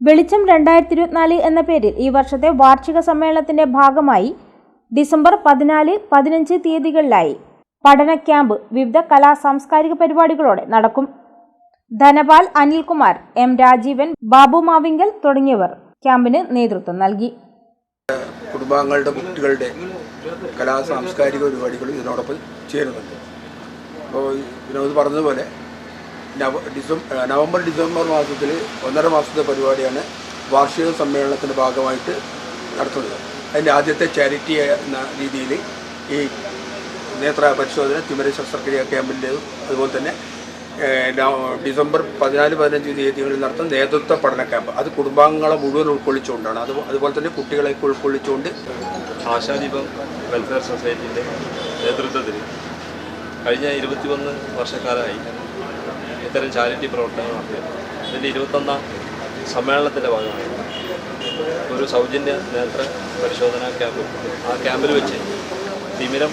വെളിച്ചം 2024 എന്ന പേരിൽ ഈ വർഷത്തെ വാർഷിക സമ്മേളനത്തിന്റെ ഭാഗമായി ഡിസംബർ 14, 15 തീയതികളിലായി പഠന ക്യാമ്പ് വിവിധ കലാ സാംസ്കാരിക പരിപാടികളോടെ നടക്കും. ധനപാൽ, അനിൽകുമാർ, M രാജീവൻ, ബാബു മാവിങ്കൽ തുടങ്ങിയവർ ക്യാമ്പിന് നേതൃത്വം നൽകി. കുടുംബാംഗങ്ങളുടെ കുട്ടികളുടെ കലാ സാംസ്കാരിക പരിപാടികൾ ഇതിനോടൊപ്പം ചേരുന്നുണ്ട്. അപ്പോൾ വിനോദ് പറഞ്ഞതുപോലെ നവംബർ ഡിസംബർ മാസത്തിൽ 1.5 മാസത്തെ പരിപാടിയാണ് വാർഷിക സമ്മേളനത്തിൻ്റെ ഭാഗമായിട്ട് നടത്തുന്നത്. അതിൻ്റെ ആദ്യത്തെ ചാരിറ്റി എന്ന രീതിയിൽ ഈ നേത്ര പരിശോധന, തിമിര ശസ്ത്രക്രിയ ക്യാമ്പിൻ്റെതും അതുപോലെ തന്നെ ഡിസംബർ 14, 15 തീയതികളിൽ നടത്തുന്ന നേതൃത്വ പഠന ക്യാമ്പ്, അത് കുടുംബാംഗങ്ങളെ മുഴുവൻ ഉൾക്കൊള്ളിച്ചുകൊണ്ടാണ്. അതുപോലെ തന്നെ കുട്ടികളെയൊക്കെ ഉൾക്കൊള്ളിച്ചുകൊണ്ട് ആശാദീപം വെൽഫെയർ സൊസൈറ്റിൻ്റെ നേതൃത്വത്തിൽ കഴിഞ്ഞ 21 വർഷക്കാലമായി ഇത്തരം ചാരിറ്റി പ്രവർത്തനങ്ങൾ നടത്തി. ഇതിൻ്റെ 21ാം സമ്മേളനത്തിൻ്റെ ഭാഗമായി ഒരു സൗജന്യ നേത്ര പരിശോധനാ ക്യാമ്പ്, ആ ക്യാമ്പിൽ വെച്ച് തിമിരം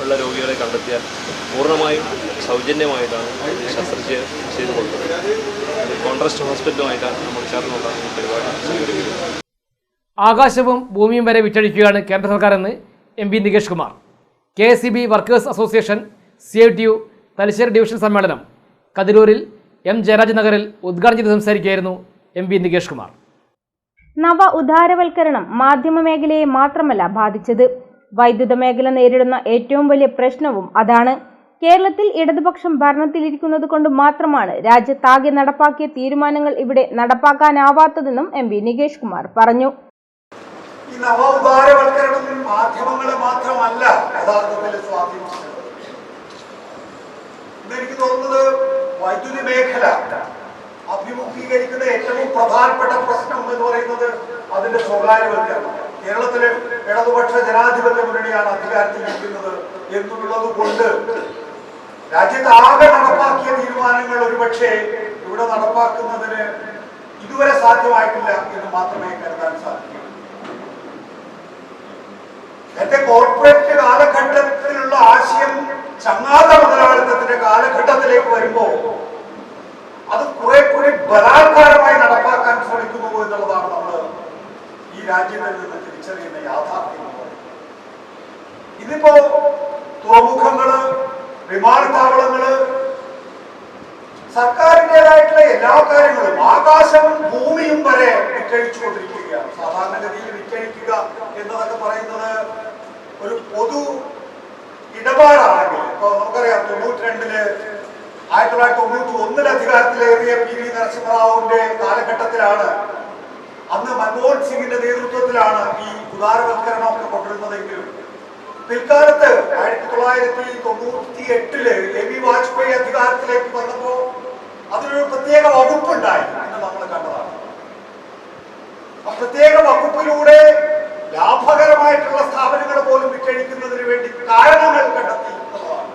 ഉള്ള രോഗികളെ കണ്ടെത്തിയാൽ പൂർണ്ണമായും സൗജന്യമായിട്ടാണ് ശസ്ത്രക്രിയ ചെയ്തു കൊടുക്കുന്നത്. കോൺട്രസ്റ്റ് ഹോസ്പിറ്റലുമായിട്ടാണ് നമ്മൾ ചേർന്നുള്ള പരിപാടി സംഘടിപ്പിക്കുന്നത്. ആകാശവും ഭൂമിയും വരെ വിറ്റഴിക്കുകയാണ് കേന്ദ്ര സർക്കാർ എന്ന് MP Nikesh Kumar. KSEB workers association CITU Thalassery division സമ്മേളനം കതിരൂരിൽ M ജയരാജ് നഗറിൽ ഉദ്ഘാടനം ചെയ്ത് സംസാരിക്കുകയായിരുന്നു MP നികേഷ് കുമാർ. നവ ഉദാരവൽക്കരണം മാധ്യമ മേഖലയെ മാത്രമല്ല ബാധിച്ചത്, വൈദ്യുത മേഖല നേരിടുന്ന ഏറ്റവും വലിയ പ്രശ്നവും അതാണ്. കേരളത്തിൽ ഇടതുപക്ഷം ഭരണത്തിലിരിക്കുന്നത് കൊണ്ട് മാത്രമാണ് രാജ്യത്താകെ നടപ്പാക്കിയ തീരുമാനങ്ങൾ ഇവിടെ നടപ്പാക്കാനാവാത്തതെന്നും MP നികേഷ് കുമാർ പറഞ്ഞു. ഈ നവോദാരവൽക്കരണം മാധ്യമങ്ങളെ മാത്രമല്ല യഥാർത്ഥത്തിൽ സ്വാധീനിച്ചത്. എനിക്ക് തോന്നുന്നത് വൈദ്യുതി മേഖല അഭിമുഖീകരിക്കുന്ന ഏറ്റവും പ്രധാനപ്പെട്ട പ്രശ്നം എന്ന് പറയുന്നത് അതിന്റെ സ്വകാര്യവൽക്കരണം. കേരളത്തിലെ ഇടതുപക്ഷ ജനാധിപത്യ മുന്നണിയാണ് അധികാരത്തിലിരിക്കുന്നത് എന്നുള്ളത് കൊണ്ട് രാജ്യത്താകെ നടപ്പാക്കിയ തീരുമാനങ്ങൾ ഒരുപക്ഷെ ഇവിടെ നടപ്പാക്കുന്നതിന് ഇതുവരെ സാധ്യമായിട്ടില്ല എന്ന് മാത്രമേ കരുതാൻ സാധിക്കൂ. എന്റെ കോർപ്പറേറ്റ് കാലഘട്ടത്തിലുള്ള ആശയം ചങ്ങാത മുതലാളിത്തത്തിന്റെ കാലഘട്ടത്തിലേക്ക് വരുമ്പോൾ അത് കുറെ കൂടി ബലാത്കാരമായി നടപ്പാക്കാൻ ശ്രമിക്കുന്നു എന്നുള്ളതാണ് നമ്മൾ ഈ രാജ്യത്തിൽ നിന്ന് തിരിച്ചറിയുന്ന യാഥാർത്ഥ്യം. ഇതിപ്പോ തുറമുഖങ്ങള്, വിമാനത്താവളങ്ങള്, സർക്കാരിൻ്റെതായിട്ടുള്ള എല്ലാ കാര്യങ്ങളും ആകാശവും ഭൂമിയും വരെ വിറ്റഴിച്ചു കൊണ്ടിരിക്കുകയാണ്. സാധാരണഗതിയിൽ വിറ്റഴിക്കുക എന്നതൊക്കെ പറയുന്നത് ഒരു പൊതു ഇടപാടാണെങ്കിൽ ഇപ്പൊ നമുക്കറിയാം 92-ല് 1991-ൽ അധികാരത്തിലേറിയ PV നരസിംഹറാവുവിന്റെ കാലഘട്ടത്തിലാണ്, അന്ന് മൻമോഹൻ സിംഗിന്റെ നേതൃത്വത്തിലാണ് ഈ ഉദാരവൽക്കരണം ഒക്കെ കൊണ്ടിരുന്നതെങ്കിലും പിൽക്കാലത്ത് 1998-ല് AB വാജ്പേയി അധികാരത്തിലേക്ക് വന്നപ്പോ അതിനൊരു പ്രത്യേക വകുപ്പുണ്ടായി എന്ന് നമ്മൾ കണ്ടതാണ്. ആ പ്രത്യേക വകുപ്പിലൂടെ ലാഭകരമായിട്ടുള്ള സ്ഥാപനങ്ങൾ പോലും വിറ്റഴിക്കുന്നതിന് വേണ്ടി കാരണങ്ങൾ കണ്ടെത്തി എന്നുള്ളതാണ്.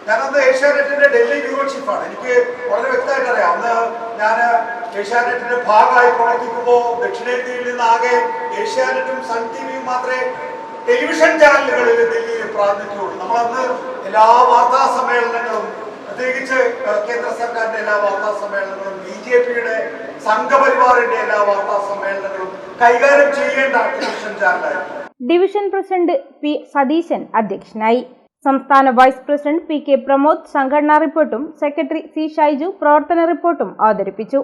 ഞാനന്ന് ഏഷ്യാനെറ്റിന്റെ ഡൽഹി ബ്യൂറോ ചീഫാണ്. എനിക്ക് വളരെ വ്യക്തമായിട്ട് അറിയാം. അന്ന് ഞാൻ ഏഷ്യാനെറ്റിന്റെ ഭാഗമായി പ്രവർത്തിക്കുമ്പോൾ ദക്ഷിണേന്ത്യയിൽ നിന്നാകെ ഏഷ്യാനെറ്റും സൺ TVയും മാത്രമേ ടെലിവിഷൻ ചാനലുകളിൽ ഡൽഹിയിൽ പ്രാതിനിധ്യമുള്ളൂ. നമ്മളന്ന് എല്ലാ വാർത്താ സമ്മേളനങ്ങളും, പ്രത്യേകിച്ച് കേന്ദ്ര സർക്കാരിന്റെ എല്ലാ വാർത്താ സമ്മേളനങ്ങളും, BJPയുടെ സംഘപരിവാറിന്റെ എല്ലാ വാർത്താ സമ്മേളനങ്ങളും കൈകാര്യം ചെയ്യേണ്ട ടെലിവിഷൻ ചാനലായിരുന്നു. Division president P. സതീശൻ അധ്യക്ഷനായി. സംസ്ഥാന വൈസ് പ്രസിഡന്റ് PK പ്രമോദ് സംഘടനാ റിപ്പോർട്ടും സെക്രട്ടറി C. ഷൈജു പ്രവർത്തന റിപ്പോർട്ടും അവതരിപ്പിച്ചു.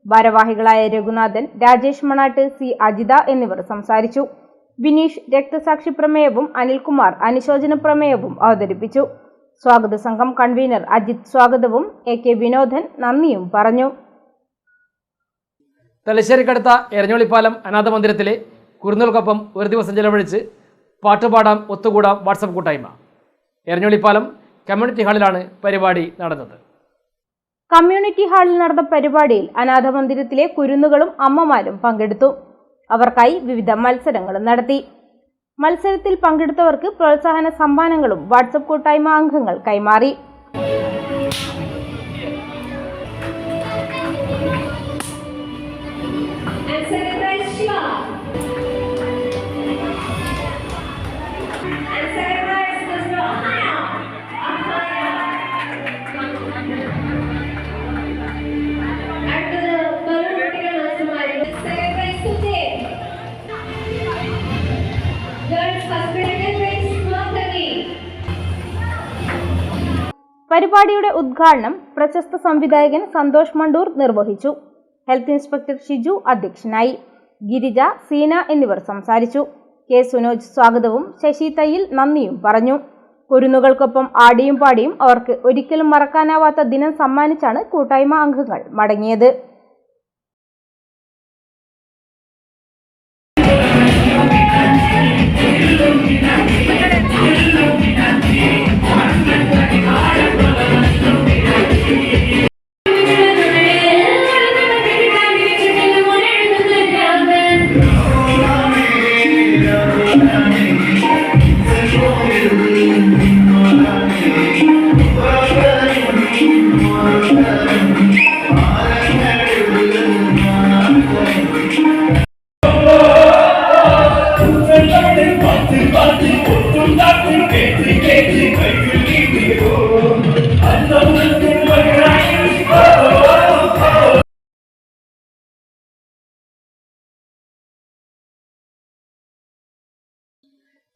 ഭാരവാഹികളായ രഘുനാഥൻ, രാജേഷ് മണാട്ട്, C. അജിത എന്നിവർ സംസാരിച്ചു. വിനീഷ് രക്തസാക്ഷി പ്രമേയവും അനിൽകുമാർ അനുശോചന പ്രമേയവും അവതരിപ്പിച്ചു. സ്വാഗത സംഘം കൺവീനർ അജിത് സ്വാഗതവും AK വിനോദൻ നന്ദിയും പറഞ്ഞു. തലശ്ശേരിക്കടുത്ത എരഞ്ഞോളിപ്പാലം അനാഥ മന്ദിരത്തിലെ കുരുന്നുകൾക്കൊപ്പം ഒരു ദിവസം ചെലവഴിച്ച് പാട്ടുപാടാം ഒത്തുകൂടാം വാട്സപ്പ് കൂട്ടായ്മ. എരഞ്ഞോളിപ്പാലം കമ്മ്യൂണിറ്റി ഹാളിലാണ് പരിപാടി നടന്നത്. കമ്മ്യൂണിറ്റി ഹാളിൽ നടന്ന പരിപാടിയിൽ അനാഥ മന്ദിരത്തിലെ കുരുന്നുകളും അമ്മമാരും പങ്കെടുത്തു. അവർക്കായി വിവിധ മത്സരങ്ങളും നടത്തി. മത്സരത്തിൽ പങ്കെടുത്തവർക്ക് പ്രോത്സാഹന സമ്മാനങ്ങളും വാട്സപ്പ് കൂട്ടായ്മ അംഗങ്ങൾ കൈമാറി. പരിപാടിയുടെ ഉദ്ഘാടനം പ്രശസ്ത സംവിധായകൻ സന്തോഷ് മണ്ടൂർ നിർവഹിച്ചു. ഹെൽത്ത് ഇൻസ്പെക്ടർ ഷിജു അധ്യക്ഷനായി. ഗിരിജ, സീന എന്നിവർ സംസാരിച്ചു. K. സുനോജ് സ്വാഗതവും ശശി തയ്യിൽ നന്ദിയും പറഞ്ഞു. കുരുന്നുകൾക്കൊപ്പം ആടിയും പാടിയും അവർക്ക് ഒരിക്കലും മറക്കാനാവാത്ത ദിനം സമ്മാനിച്ചാണ് കൂട്ടായ്മ അംഗങ്ങൾ മടങ്ങിയത്.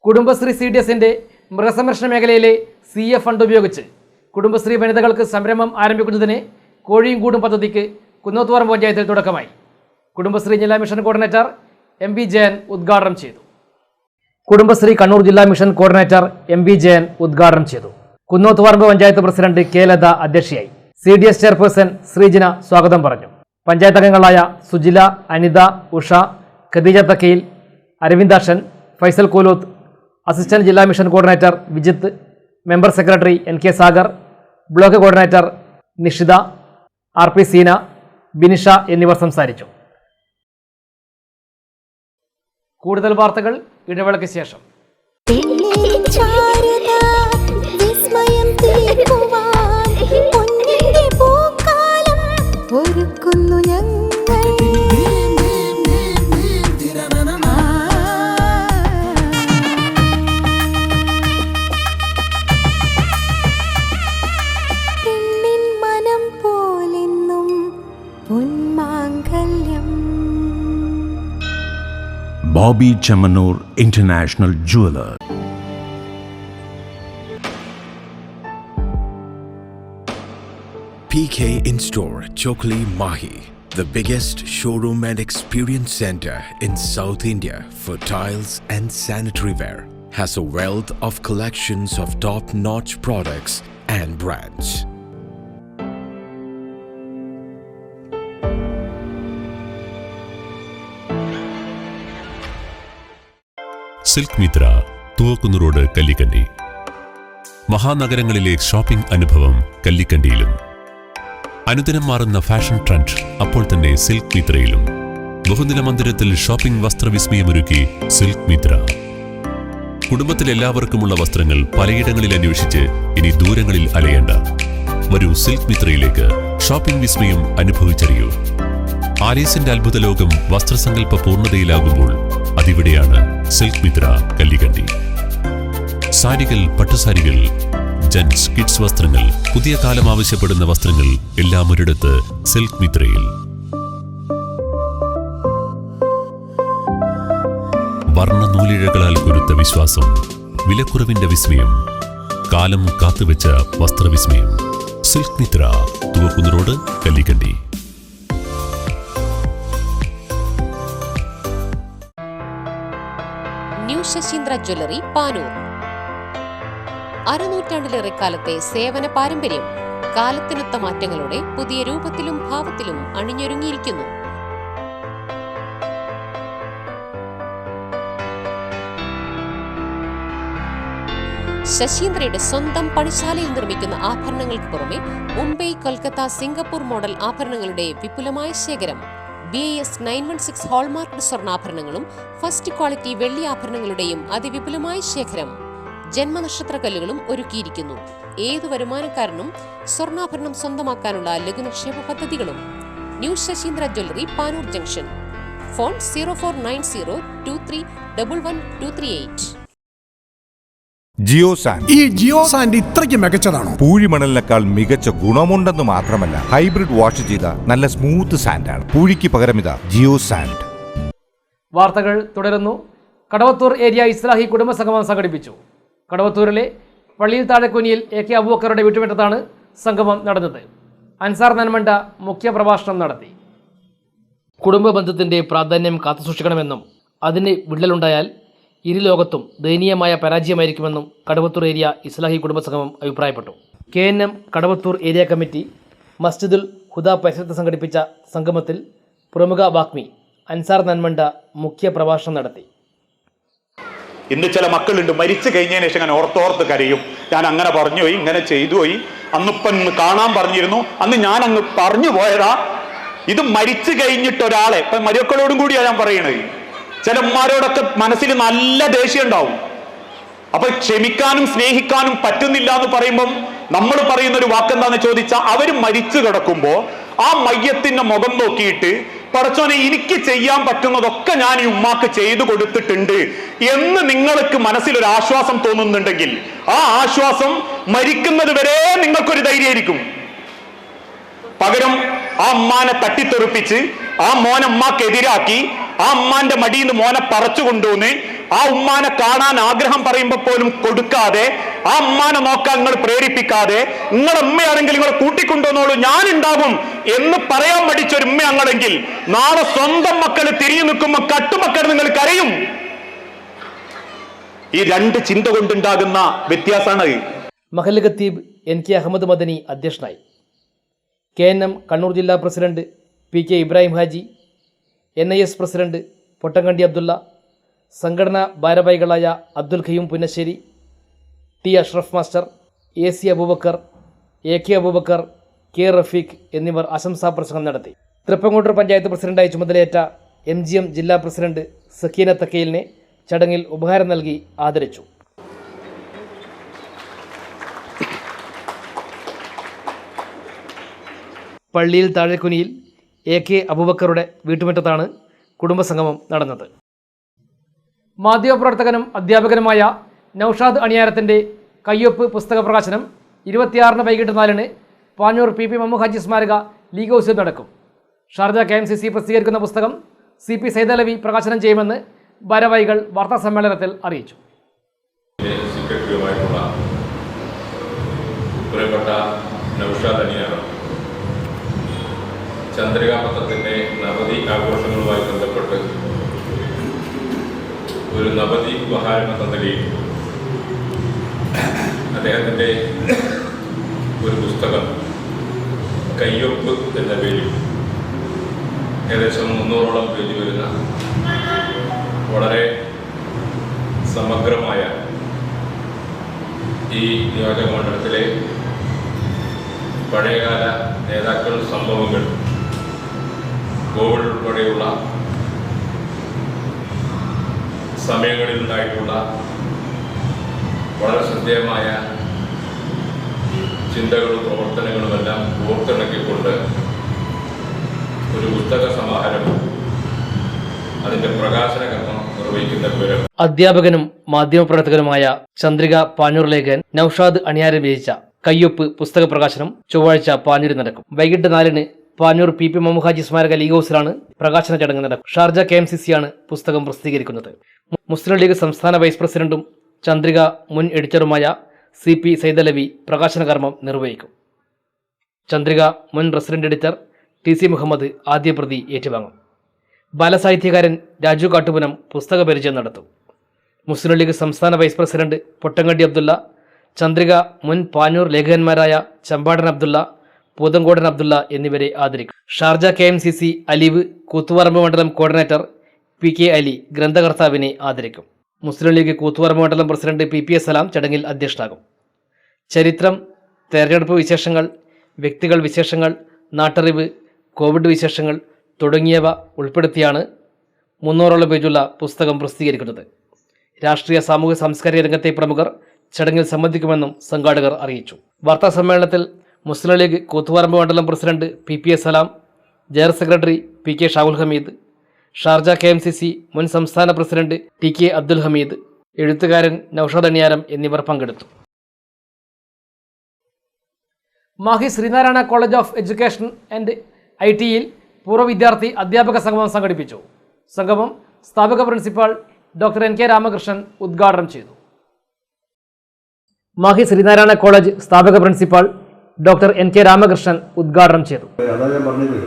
കുടുംബശ്രീ CDSന്റെ മൃഗസംരക്ഷണ മേഖലയിലെ CF ഫണ്ട് ഉപയോഗിച്ച് കുടുംബശ്രീ വനിതകൾക്ക് സംരംഭം ആരംഭിക്കുന്നതിന് കോഴിയും കൂടും പദ്ധതിക്ക് കുന്നോത്തുപാറ പഞ്ചായത്തിൽ തുടക്കമായി. കുടുംബശ്രീ ജില്ലാ മിഷൻ കോർഡിനേറ്റർ MB ജയൻ ഉദ്ഘാടനം ചെയ്തു. കുടുംബശ്രീ കണ്ണൂർ ജില്ലാ മിഷൻ കോർഡിനേറ്റർ MB ജയൻ ഉദ്ഘാടനം ചെയ്തു. കുന്നോത്തുപറമ്പ് പഞ്ചായത്ത് പ്രസിഡന്റ് കെ ലത അധ്യക്ഷയായി. CDS ചെയർപേഴ്സൺ ശ്രീജിന സ്വാഗതം പറഞ്ഞു. പഞ്ചായത്ത് അംഗങ്ങളായ സുജില, അനിത, ഉഷ, ഖദീജ തക്കയിൽ, അരവിന്ദാക്ഷൻ, ഫൈസൽ കൂലൂത്ത്, അസിസ്റ്റന്റ് ജില്ലാ mission coordinator Vijith, member secretary NK Sagar, block coordinator Nishitha, RP Seena, Binisha എന്നിവർ സംസാരിച്ചു. കൂടുതൽ വാർത്തകൾ ഇടവേളയ്ക്ക് ശേഷം. Bobby Chamanur International Jeweler. PK In-Store Chokli Mahi, the biggest showroom and experience center in South India for tiles and sanitary ware, has a wealth of collections of top-notch products and brands. Silk Mitra, Thuvakkunnu road, Kallikandi. മഹാനഗരങ്ങളിലെ shopping അനുഭവം കല്ലിക്കണ്ടിയിലും. അനുദിനം മാറുന്ന fashion trend അപ്പോൾ തന്നെ silk മിത്രയിലും. ബഹുനില മന്ദിരത്തിൽ shopping വസ്ത്രവിസ്മയമൊരുക്കി silk Mitra. കുടുംബത്തിലെല്ലാവർക്കുമുള്ള വസ്ത്രങ്ങൾ പലയിടങ്ങളിൽ അന്വേഷിച്ച് ഇനി ദൂരങ്ങളിൽ അലയേണ്ട. വരൂ സിൽക്ക് മിത്രയിലേക്ക്. ഷോപ്പിംഗ് വിസ്മയം അനുഭവിച്ചറിയൂ. ആലീസിന്റെ അത്ഭുത ലോകം വസ്ത്രസങ്കല്പ പൂർണ്ണതയിലാകുമ്പോൾ അതിവിടെയാണ് സിൽക്ക് മിത്ര, കല്ലിക്കണ്ടി. സാരികൾ, പട്ടുസാരികൾ, ജെന്റ്സ്, കിഡ്സ് വസ്ത്രങ്ങൾ, പുതിയ കാലം ആവശ്യപ്പെടുന്ന വസ്ത്രങ്ങൾ എല്ലാം ഒരിടത്ത് സിൽക്ക് മിത്രയിൽ. വർണ്ണ നൂലിഴകളാൽ കൊരുത്ത വിശ്വാസം, വിലക്കുറവിന്റെ വിസ്മയം, കാലം കാത്തുവെച്ച വസ്ത്രവിസ്മയം. Silk Mitra, Thuvakkunnu road, Kallikandi. New Sasheendra jewellery, Panoor. അരനൂറ്റാണ്ടിലേറെ കാലത്തെ സേവന പാരമ്പര്യം കാലത്തിനൊത്ത മാറ്റങ്ങളോടെ പുതിയ രൂപത്തിലും ഭാവത്തിലും അണിഞ്ഞൊരുങ്ങിയിരിക്കുന്നു. ശശീന്ദ്രയുടെ സ്വന്തം പണിശാലയിൽ നിർമ്മിക്കുന്ന ആഭരണങ്ങൾക്ക് പുറമെ മുംബൈ, കൊൽക്കത്ത, സിംഗപ്പൂർ മോഡൽ ആഭരണങ്ങളുടെ വിപുലമായ ശേഖരം. BIS 916 ഹോൾമാർക്ക്ഡ് സ്വർണ്ണാഭരണങ്ങളും ഫസ്റ്റ് ക്വാളിറ്റി വെള്ളി ആഭരണങ്ങളുടെയും അതിവിപുലമായ ശേഖരം. ജന്മനക്ഷത്രക്കല്ലുകളും ഒരുക്കിയിരിക്കുന്നു. ഏതു വരുമാനക്കാരനും സ്വർണ്ണാഭരണം സ്വന്തമാക്കാനുള്ള ലഘുനിക്ഷേപ പദ്ധതികളും. New Sasheendra jewellery, Panoor junction. Phone 049023112238. ഈ ജിയോ സാൻഡ് ഇത്രയ്ക്ക് മികച്ചതാണോ? പൂഴിമണലിനേക്കാൾ മികച്ച ഗുണമുണ്ടെന്ന് മാത്രമല്ല, ഹൈബ്രിഡ് വാഷ് ചെയ്ത നല്ല സ്മൂത്ത് സാൻഡാണ്. പൂഴിക്ക് പകരം ഇതാ ജിയോ സാൻഡ്. വാർത്തകൾ തുടരുന്നു. കടവത്തൂർ ഏരിയ ഇസ്ലാഹി കുടുംബസംഗമം സംഘടിപ്പിച്ചു. കടവത്തൂരിലെ പള്ളിയിൽ താഴെക്കുനിയിൽ AK അബൂബക്കറുടെ വീട്ടുമുറ്റത്താണ് സംഗമം നടന്നത്. അൻസാർ നന്മണ്ട മുഖ്യപ്രഭാഷണം നടത്തി. കുടുംബ ബന്ധത്തിൻ്റെ പ്രാധാന്യം കാത്തുസൂക്ഷിക്കണമെന്നും അതിന് വിള്ളലുണ്ടായാൽ ഇരുലോകത്തും ദയനീയമായ പരാജയമായിരിക്കുമെന്നും കടവത്തൂർ ഏരിയ ഇസ്ലാഹി കുടുംബസംഗമം അഭിപ്രായപ്പെട്ടു. KNM കടവത്തൂർ ഏരിയ കമ്മിറ്റി മസ്ജിദുൽ ഹുദ പരിസരത്ത് സംഘടിപ്പിച്ച സംഗമത്തിൽ പ്രമുഖ വാഗ്മി അൻസാർ നന്മണ്ട മുഖ്യ പ്രഭാഷണം നടത്തി. ഇന്ന് ചില മക്കളുണ്ട്, മരിച്ചു കഴിഞ്ഞതിന് ശേഷം ഞാൻ ഓർത്തോർത്ത് കരയും. ഞാൻ അങ്ങനെ പറഞ്ഞു പോയി, ഇങ്ങനെ ചെയ്തു പോയി, അന്നിപ്പം കാണാൻ പറഞ്ഞിരുന്നു, അന്ന് ഞാൻ അങ്ങ് പറഞ്ഞു പോയതാ. ഇത് മരിച്ചു കഴിഞ്ഞിട്ട് ഒരാളെ, ഇപ്പം മരുമക്കളോടും കൂടിയാണ് ഞാൻ പറയണത്. ചില ഉമ്മാരോടൊക്കെ മനസ്സിൽ നല്ല ദേഷ്യം ഉണ്ടാവും. അപ്പൊ ക്ഷമിക്കാനും സ്നേഹിക്കാനും പറ്റുന്നില്ല എന്ന് പറയുമ്പം നമ്മൾ പറയുന്ന ഒരു വാക്കെന്താന്ന് ചോദിച്ചാൽ, അവര് മരിച്ചു കിടക്കുമ്പോ ആ മയ്യത്തിന്റെ മുഖം നോക്കിയിട്ട് പടച്ചോനെ എനിക്ക് ചെയ്യാൻ പറ്റുന്നതൊക്കെ ഞാൻ ഈ ഉമ്മാക്ക് ചെയ്തു കൊടുത്തിട്ടുണ്ട് എന്ന് നിങ്ങൾക്ക് മനസ്സിലൊരു ആശ്വാസം തോന്നുന്നുണ്ടെങ്കിൽ ആ ആശ്വാസം മരിക്കുന്നത് വരെ നിങ്ങൾക്കൊരു ധൈര്യമായിരിക്കും. പകരം ആ അമ്മാനെ തട്ടിത്തെറിപ്പിച്ച് ആ മോനെ അമ്മാക്കെതിരാക്കി ആ അമ്മാന്റെ മടിയിൽ നിന്ന് മോനെ പറിച്ചു കൊണ്ടുവന്ന് ആ ഉമ്മാനെ കാണാൻ ആഗ്രഹം പറയുമ്പോൾ പോലും കൊടുക്കാതെ ആ അമ്മാനെ നോക്കാൻ നിങ്ങൾ പ്രേരിപ്പിക്കാതെ നിങ്ങളുടെ ഉമ്മയാണെങ്കിൽ നിങ്ങൾ കൂട്ടിക്കൊണ്ടുവന്നോളൂ ഞാനുണ്ടാകും എന്ന് പറയാൻ പഠിച്ച ഒരു ഉമ്മയാണെങ്കിൽ നാളെ സ്വന്തം മക്കള് തിരിഞ്ഞു നിൽക്കുമ്പോൾ കട്ടുമക്കൾ നിങ്ങൾ കരയും. ഈ രണ്ട് ചിന്ത കൊണ്ടുണ്ടാകുന്ന വ്യത്യാസമാണ്. മഹല്ല് ഖത്തീബ് NK അഹമ്മദ് മദനി അധ്യക്ഷനായി. KNM കണ്ണൂർ ജില്ലാ president PK Ibrahim Haji, NIS president Pottankandi Abdulla, സംഘടനാ ഭാരവാഹികളായ Abdul Khayyum Punnassery, T Ashraf master, AC Aboobacker, AK Aboobacker, K Rafeeq എന്നിവർ ആശംസാ പ്രസംഗം നടത്തി. തൃപ്പങ്ങോട്ടൂർ പഞ്ചായത്ത് പ്രസിഡന്റായി ചുമതലയേറ്റ MGM ജില്ലാ പ്രസിഡന്റ് സക്കീന തക്കയിലിനെ ചടങ്ങിൽ ഉപഹാരം നൽകി ആദരിച്ചു. പള്ളിയിൽ താഴെക്കുനിയിൽ AK അബൂബക്കറുടെ വീട്ടുമുറ്റത്താണ് കുടുംബസംഗമം നടന്നത്. മാധ്യമപ്രവർത്തകനും അധ്യാപകനുമായ നൌഷാദ് അണിയാരത്തിൻ്റെ കയ്യൊപ്പ് പുസ്തക പ്രകാശനം 26 വൈകിട്ട് 4 പാഞ്ഞൂർ PP മമ്മു ഹാജി സ്മാരക ലീഗ് ഹൗസിൽ നടക്കും. ഷാർജ KMCC പ്രസിദ്ധീകരിക്കുന്ന പുസ്തകം CP സൈദലവി പ്രകാശനം ചെയ്യുമെന്ന് ഭാരവാഹികൾ വാർത്താസമ്മേളനത്തിൽ അറിയിച്ചു. ചന്ദ്രിക പത്രത്തിൻ്റെ നവതി ആഘോഷങ്ങളുമായി ബന്ധപ്പെട്ട് ഒരു നവതി ഉപഹാരം എന്ന നിലയിൽ അദ്ദേഹത്തിൻ്റെ ഒരു പുസ്തകം കയ്യൊപ്പ് എന്ന പേരിൽ ഏകദേശം 300ഓളം പേജ് വരുന്ന വളരെ സമഗ്രമായ ഈ നിയോജക മണ്ഡലത്തിലെ പഴയകാല നേതാക്കൾ, സംഭവങ്ങൾ, കോവിഡ് ഉൾപ്പെടെയുള്ള സമയങ്ങളിലുണ്ടായിട്ടുള്ള വളരെ ശ്രദ്ധേയമായ ചിന്തകളും പ്രവർത്തനങ്ങളുമെല്ലാം ഓർത്തിണക്കിക്കൊണ്ട് ഒരു പുസ്തക സമാഹാരം അതിൻ്റെ പ്രകാശന കർമ്മം നിർവഹിക്കുന്ന വിവരം അധ്യാപകനും മാധ്യമപ്രവർത്തകനുമായ ചന്ദ്രിക പാഞ്ഞൂർ ലേഖകൻ നൌഷാദ് അണിയാരൻ രചിച്ച കയ്യൊപ്പ് പുസ്തക പ്രകാശനം ചൊവ്വാഴ്ച പാഞ്ഞൂരിൽ നടക്കും. വൈകിട്ട് 4 പാഞ്ഞൂർ PP മമ്മു ഹാജി സ്മാരക ലീഗ് ഹൗസിലാണ് പ്രകാശന ചടങ്ങ് നടക്കും. ഷാർജ KMCC ആണ് പുസ്തകം പ്രസിദ്ധീകരിക്കുന്നത്. മുസ്ലിം ലീഗ് സംസ്ഥാന വൈസ് പ്രസിഡന്റും ചന്ദ്രിക മുൻ എഡിറ്ററുമായ CP സൈദലവി പ്രകാശന കർമ്മം നിർവഹിക്കും. ചന്ദ്രിക മുൻ റെസിഡന്റ് എഡിറ്റർ TC മുഹമ്മദ് ആദ്യ പ്രതി ഏറ്റുവാങ്ങും. ബാലസാഹിത്യകാരൻ രാജു കാട്ടുപുനം പുസ്തക പരിചയം നടത്തും. മുസ്ലിം ലീഗ് സംസ്ഥാന വൈസ് പ്രസിഡന്റ് പൊട്ടങ്കണ്ടി അബ്ദുള്ള, ചന്ദ്രിക മുൻ പാഞ്ഞൂർ ലേഖകന്മാരായ ചമ്പാടൻ അബ്ദുള്ള, പൂതങ്കോടൻ അബ്ദുള്ള എന്നിവരെ ആദരിക്കും. ഷാർജ KMCC അലീവ് കൂത്തുപറമ്പ് മണ്ഡലം കോർഡിനേറ്റർ PK അലി ഗ്രന്ഥകർത്താവിനെ ആദരിക്കും. മുസ്ലിം ലീഗ് കൂത്തുപറമ്പ് മണ്ഡലം പ്രസിഡന്റ് PPS സലാം ചടങ്ങിൽ അധ്യക്ഷനാകും. ചരിത്രം, തെരഞ്ഞെടുപ്പ് വിശേഷങ്ങൾ, വ്യക്തികൾ വിശേഷങ്ങൾ, നാട്ടറിവ്, കോവിഡ് വിശേഷങ്ങൾ തുടങ്ങിയവ ഉൾപ്പെടുത്തിയാണ് 300ഓളം പേജുള്ള പുസ്തകം പ്രസിദ്ധീകരിക്കുന്നത്. രാഷ്ട്രീയ സാമൂഹ്യ സാംസ്കാരിക രംഗത്തെ പ്രമുഖർ ചടങ്ങിൽ സംബന്ധിക്കുമെന്നും സംഘാടകർ അറിയിച്ചു. വാർത്താ സമ്മേളനത്തിൽ മുസ്ലിം ലീഗ് കൂത്തുപറമ്പ് മണ്ഡലം president PPS Salam, general secretary PK Shahul Hameed, Sharjah KMCC മുൻ സംസ്ഥാന പ്രസിഡന്റ് TK അബ്ദുൽ ഹമീദ്, എഴുത്തുകാരൻ നൌഷാദ് അണിയാരം എന്നിവർ പങ്കെടുത്തു. Mahe Sreenarayana college of education and IT-യിൽ പൂർവ്വ വിദ്യാർത്ഥി അധ്യാപക സംഗമം സംഘടിപ്പിച്ചു. സംഗമം സ്ഥാപക പ്രിൻസിപ്പാൾ ഡോക്ടർ NK രാമകൃഷ്ണൻ ഉദ്ഘാടനം ചെയ്തു. മാഹി ശ്രീനാരായണ കോളേജ് സ്ഥാപക പ്രിൻസിപ്പാൾ ഡോക്ടർ NK രാമകൃഷ്ണൻ ഉദ്ഘാടനം ചെയ്തു. അതാണ് ഞാൻ പറഞ്ഞത്,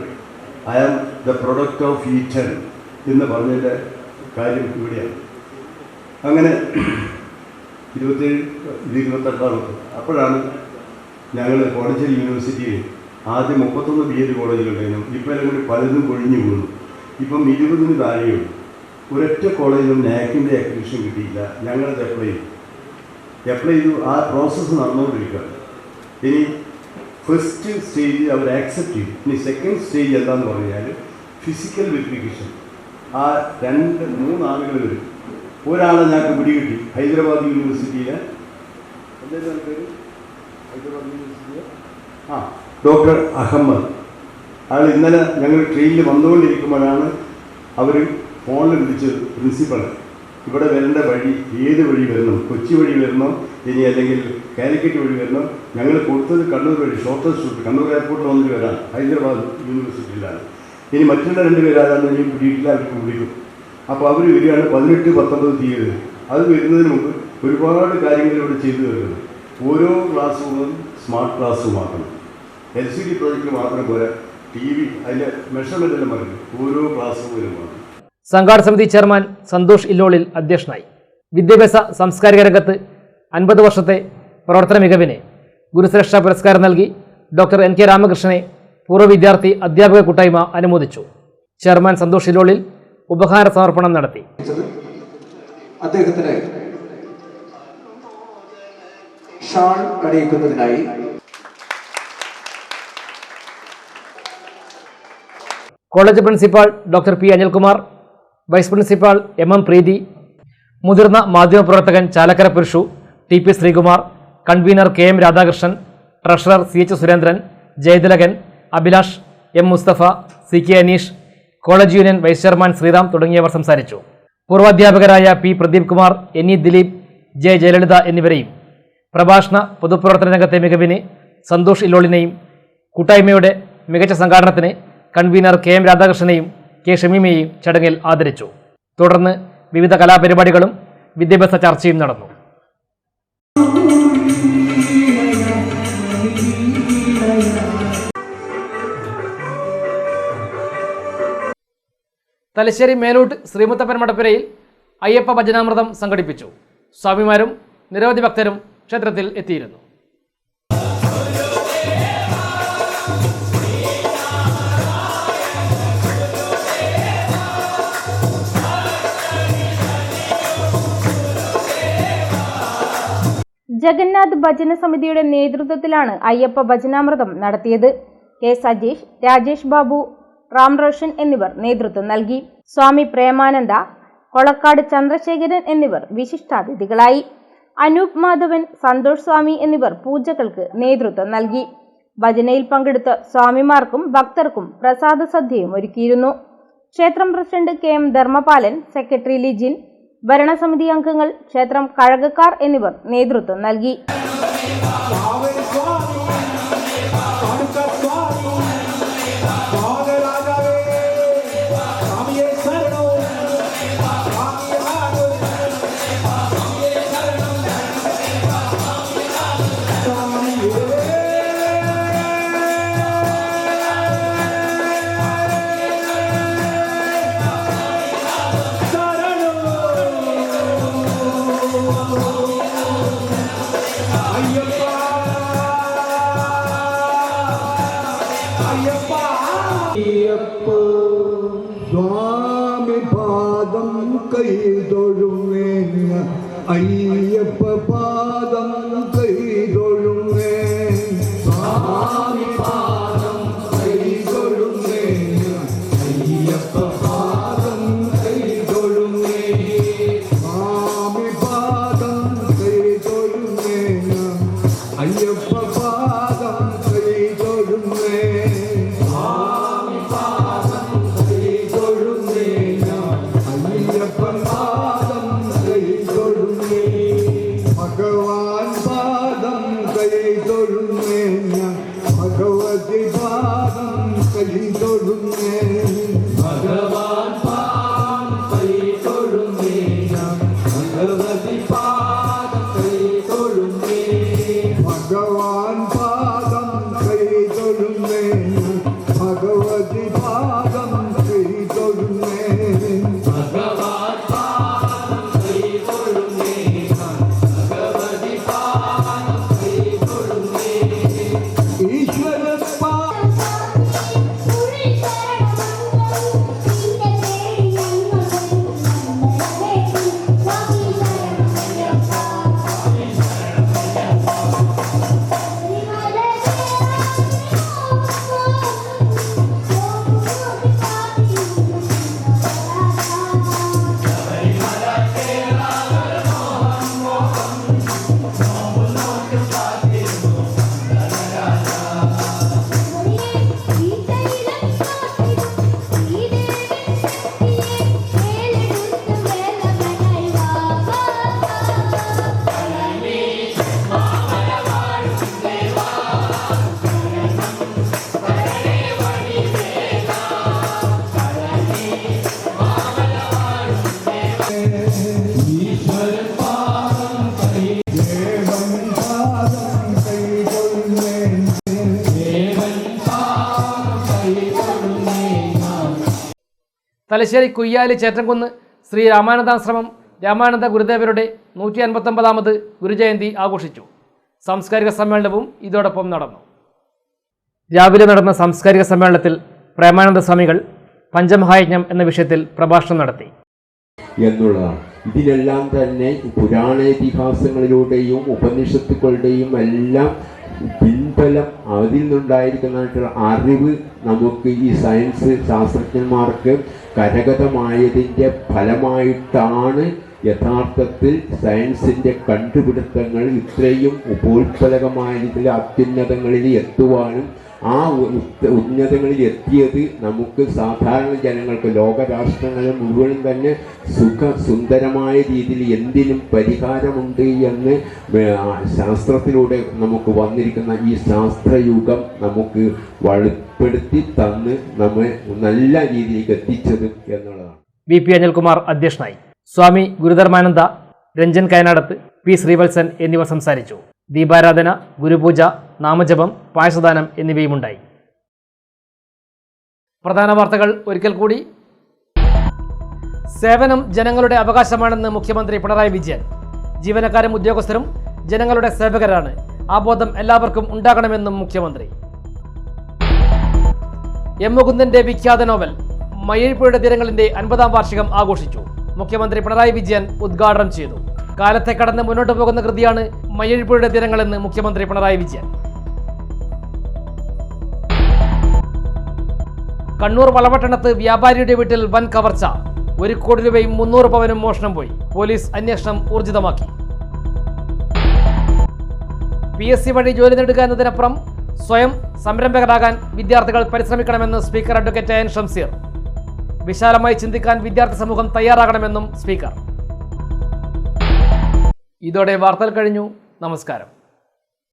I am the product of Eton എന്ന് പറഞ്ഞതിൻ്റെ കാര്യം ഇവിടെയാണ്. അങ്ങനെ 27-28 അപ്പോഴാണ് ഞങ്ങൾ കോളേജിൽ യൂണിവേഴ്സിറ്റിയിൽ ആദ്യം 31 BEd കോളേജുകളുണ്ടായിരുന്നു. ഇപ്പോൾ എല്ലാം കൂടി പലതും കൊഴിഞ്ഞു പോകുന്നു. ഇപ്പം 20 താഴെയുള്ളൂ. ഒരൊറ്റ കോളേജിലും നാക്കിൻ്റെ അക്രിഡിറ്റേഷൻ കിട്ടിയില്ല. ഞങ്ങളത് അപ്ലൈ ചെയ്തു. ആ പ്രോസസ്സ് നടന്നുകൊണ്ടിരിക്കുകയാണ്. ഇനി ഫസ്റ്റ് സ്റ്റേജ് അവർ ആക്സെപ്റ്റ് ചെയ്തു. ഇനി സെക്കൻഡ് സ്റ്റേജ് എന്താണെന്ന് പറഞ്ഞാൽ ഫിസിക്കൽ വെരിഫിക്കേഷൻ. ആ 2-3 ആളുകൾ വരും. ഒരാളെ ഞങ്ങൾക്ക് പിടികിട്ടി. ഹൈദരാബാദ് യൂണിവേഴ്സിറ്റിയിലെ എന്തായാലും പേര് ഹൈദരാബാദ് യൂണിവേഴ്സിറ്റിയിലെ ഡോക്ടർ അഹമ്മദ്. അയാൾ ഇന്നലെ ഞങ്ങൾ ട്രെയിനിൽ വന്നുകൊണ്ടിരിക്കുമ്പോഴാണ് അവർ ഫോണിൽ വിളിച്ചത് പ്രിൻസിപ്പളെ, ഇവിടെ വരേണ്ട വഴി ഏത് വഴി വരണം, കൊച്ചി വഴി വരണം, ഇനി അല്ലെങ്കിൽ കാലിക്കറ്റ് വഴി വരണം. ഞങ്ങൾ കൊടുത്തത് കണ്ണൂർ വഴി, ഷോർട്ടസ്റ്റ് റൂട്ട്, കണ്ണൂർ എയർപോർട്ടിൽ വന്നിട്ട് വരാൻ, ഹൈദരാബാദ് യൂണിവേഴ്സിറ്റിയിലാണ്. ഇനി മറ്റുള്ള 2 പേരാണെന്ന് ഇനിയും പിടിയിട്ടില്ല, അവർക്ക് വിളിക്കും. അപ്പോൾ അവർ വരികയാണ് 18-19 തീയതി. അത് വരുന്നതിന് മുമ്പ് ഒരുപാട് കാര്യങ്ങൾ ഇവിടെ ചെയ്തു വരുന്നത്. ഓരോ ക്ലാസ് റൂമും സ്മാർട്ട് ക്ലാസ് റൂമാക്കണം. LCD പ്രോജക്റ്റ് മാത്രം പോരാ, TV അതിൻ്റെ മെഷർമെൻ്റ് എല്ലാം പറഞ്ഞു ഓരോ ക്ലാസ് റൂമിലും വേണം. സംഘാടക സമിതി ചെയർമാൻ സന്തോഷ് ഇല്ലോളിൽ അധ്യക്ഷനായി. വിദ്യാഭ്യാസ സാംസ്കാരിക രംഗത്ത് 50 വർഷത്തെ പ്രവർത്തന മികവിന് ഗുരുശ്രേഷ്ഠ പുരസ്കാരം നൽകി ഡോക്ടർ NK രാമകൃഷ്ണനെ പൂർവ്വ വിദ്യാർത്ഥി അധ്യാപക കൂട്ടായ്മ അനുമോദിച്ചു. ചെയർമാൻ സന്തോഷ് ഇലോളിൽ ഉപഹാര സമർപ്പണം നടത്തി. അദ്ദേഹത്തിന് ഷാൾ അണിയിക്കുന്നതിനായി college principal doctor P. Anilkumar, vice principal MM Preethi, മുതിർന്ന മാധ്യമപ്രവർത്തകൻ Chalakkara Purushu TP Sreekumar, convener KM Radhakrishnan, treasurer CH Surendran, Jayathilakan, Abhilash, M. Musthafa, CK Aneesh, college union vice chairman Sreeram തുടങ്ങിയവർ സംസാരിച്ചു. പൂർവാധ്യാപകരായ P. Pradeep Kumar, NE Dileep, J. Jayalalithaa എന്നിവരെയും പ്രഭാഷണ പൊതുപ്രവർത്തന രംഗത്തെ മികവിന് സന്തോഷ് ഇല്ലോളിനെയും കൂട്ടായ്മയുടെ മികച്ച സംഘാടനത്തിന് കൺവീനർ KM രാധാകൃഷ്ണനെയും K. ഷമീമയെയും ചടങ്ങിൽ ആദരിച്ചു. തുടർന്ന് വിവിധ കലാപരിപാടികളും വിദ്യാഭ്യാസ ചർച്ചയും നടന്നു. തലശ്ശേരി മേലൂട്ട് ശ്രീമുത്തപ്പൻ മടപ്പുരയിൽ അയ്യപ്പ ഭജനാമൃതം സംഘടിപ്പിച്ചു. സ്വാമിമാരും നിരവധി ഭക്തരും ക്ഷേത്രത്തിൽ എത്തിയിരുന്നു. ജഗന്നാഥ് ഭജന സമിതിയുടെ നേതൃത്വത്തിലാണ് അയ്യപ്പ ഭജനാമൃതം നടത്തിയത്. K. സജീഷ്, രാജേഷ് ബാബു, റാം റോഷൻ എന്നിവർ നേതൃത്വം നൽകി. സ്വാമി പ്രേമാനന്ദ, കൊളക്കാട് ചന്ദ്രശേഖരൻ എന്നിവർ വിശിഷ്ടാതിഥികളായി. അനൂപ് മാധവൻ, സന്തോഷ് സ്വാമി എന്നിവർ പൂജകൾക്ക് നേതൃത്വം നൽകി. ഭജനയിൽ പങ്കെടുത്ത സ്വാമിമാർക്കും ഭക്തർക്കും പ്രസാദ സദ്യയും ഒരുക്കിയിരുന്നു. ക്ഷേത്രം president KM Dharmapalan, secretary Lijin, ഭരണസമിതി അംഗങ്ങൾ, ക്ഷേത്രം കഴകക്കാർ എന്നിവർ നേതൃത്വം നൽകി. സ്വാമി പാദം കൈതൊഴുമേ, അയ്യപ്പ പാദം കൈതൊഴുമേ, സ്വാമി പാദം കൈതൊഴുമേ, അയ്യപ്പ പാദം കൈതൊഴുമേ, സ്വാമി പാദം കൈതൊഴുമേ, അയ്യപ്പ പാദം കൈതൊഴുമേ, സ്വാമി പാദം കൈതൊഴുമേ, അയ്യപ്പ പാദം കൈതൊഴുമേ, ഭഗവാൻ പാദം കൈതൊഴുമേ, ഭഗവതി പാദം കൈതൊഴുമേ, ഭഗവാൻ പാദം കൈതൊഴുമേ, ഭഗവതി പാദം കൈതൊഴുമേ, ഭഗവാൻ പാദം കൈതൊഴുമേ, ഭഗവതി പാദം കൈതൊഴുമേ, ഭഗവാൻ പാദം കൈതൊഴുമേ, ഭഗവതി പാദം കൈതൊഴുമേ, ഈശ്വര തലശ്ശേരി കുയ്യാലി ചേറ്റംകുന്ന് ശ്രീ രാമാനന്ദാശ്രമം രാമാനന്ദ ഗുരുദേവരുടെ 159ാമത് ഗുരുജയന്തി ആഘോഷിച്ചു. സാംസ്കാരിക സമ്മേളനവും ഇതോടൊപ്പം നടന്നു. രാവിലെ നടന്ന സാംസ്കാരിക സമ്മേളനത്തിൽ പ്രേമാനന്ദ സ്വാമികൾ പഞ്ചമഹായജ്ഞം എന്ന വിഷയത്തിൽ പ്രഭാഷണം നടത്തി എന്നുള്ളതാണ്. ഇതിനെല്ലാം തന്നെ പുരാണേതിഹാസങ്ങളിലൂടെയും ഉപനിഷത്തുക്കളുടെയും എല്ലാം പിൻബലം അതിൽ നിന്നുണ്ടായിരിക്കുന്നതായിട്ടുള്ള അറിവ് നമുക്ക് ഈ സയൻസ് ശാസ്ത്രജ്ഞന്മാർക്ക് കരഗതമായതിൻ്റെ ഫലമായിട്ടാണ് യഥാർത്ഥത്തിൽ സയൻസിൻ്റെ കണ്ടുപിടുത്തങ്ങൾ ഇത്രയും ഉപോത്ഫലകമായ രീതിയിൽ അത്യുന്നതങ്ങളിൽ എത്തുവാനും ആ ഉന്നതങ്ങളിൽ എത്തിയത് നമുക്ക് സാധാരണ ജനങ്ങൾക്ക് ലോകരാഷ്ട്രങ്ങളിൽ മുഴുവനും തന്നെ സുന്ദരമായ രീതിയിൽ എന്തിനും പരിഹാരമുണ്ട് എന്ന് ശാസ്ത്രത്തിലൂടെ നമുക്ക് വന്നിരിക്കുന്ന ഈ ശാസ്ത്രയുഗം നമുക്ക് വെളിപ്പെടുത്തി തന്ന് നമ്മെ നല്ല രീതിയിലേക്ക് എത്തിച്ചത് എന്നുള്ളതാണ്. VP അനിൽകുമാർ അധ്യക്ഷനായി. സ്വാമി ഗുരുധർമാനന്ദ, രഞ്ജൻ കയനാടത്ത്, P ശ്രീവത്സൻ എന്നിവർ സംസാരിച്ചു. ദീപാരാധന, ഗുരുപൂജ, നാമജപം, പായസദാനം എന്നിവയുമുണ്ടായി. പ്രധാന വാർത്തകൾ ഒരിക്കൽ കൂടി. സേവനം ജനങ്ങളുടെ അവകാശമാണെന്ന് മുഖ്യമന്ത്രി പിണറായി വിജയൻ. ജീവനക്കാരും ഉദ്യോഗസ്ഥരും ജനങ്ങളുടെ സേവകരാണ്. ആ ബോധം എല്ലാവർക്കും ഉണ്ടാകണമെന്നും മുഖ്യമന്ത്രി. എം മുകുന്ദന്റെ വിഖ്യാത നോവൽ മയ്യഴിപ്പുഴയുടെ തീരങ്ങളിന്റെ 50-ാം വാർഷികം ആഘോഷിച്ചു. മുഖ്യമന്ത്രി പിണറായി വിജയൻ ഉദ്ഘാടനം ചെയ്തു. കാലത്തെ കടന്ന് മുന്നോട്ട് പോകുന്ന കൃതിയാണ് മയ്യഴിപ്പുഴയുടെ തീരങ്ങളെന്ന് മുഖ്യമന്ത്രി പിണറായി വിജയൻ. കണ്ണൂർ വളപട്ടണത്ത് വ്യാപാരിയുടെ വീട്ടിൽ വൻ കവർച്ച. 1 കോടി രൂപയും 300 പവനും മോഷണം പോയി. പോലീസ് അന്വേഷണം ഊർജിതമാക്കി. PSC വഴി ജോലി നേടുക എന്നതിനപ്പുറം സ്വയം സംരംഭകരാകാൻ വിദ്യാർത്ഥികൾ പരിശ്രമിക്കണമെന്ന് സ്പീക്കർ അഡ്വക്കേറ്റ് എൻ ഷംസീർ. വിശാലമായി ചിന്തിക്കാൻ വിദ്യാർത്ഥി സമൂഹം തയ്യാറാകണമെന്നും സ്പീക്കർ. ഇതോടെ വാർത്തകൾ കഴിഞ്ഞു. നമസ്കാരം.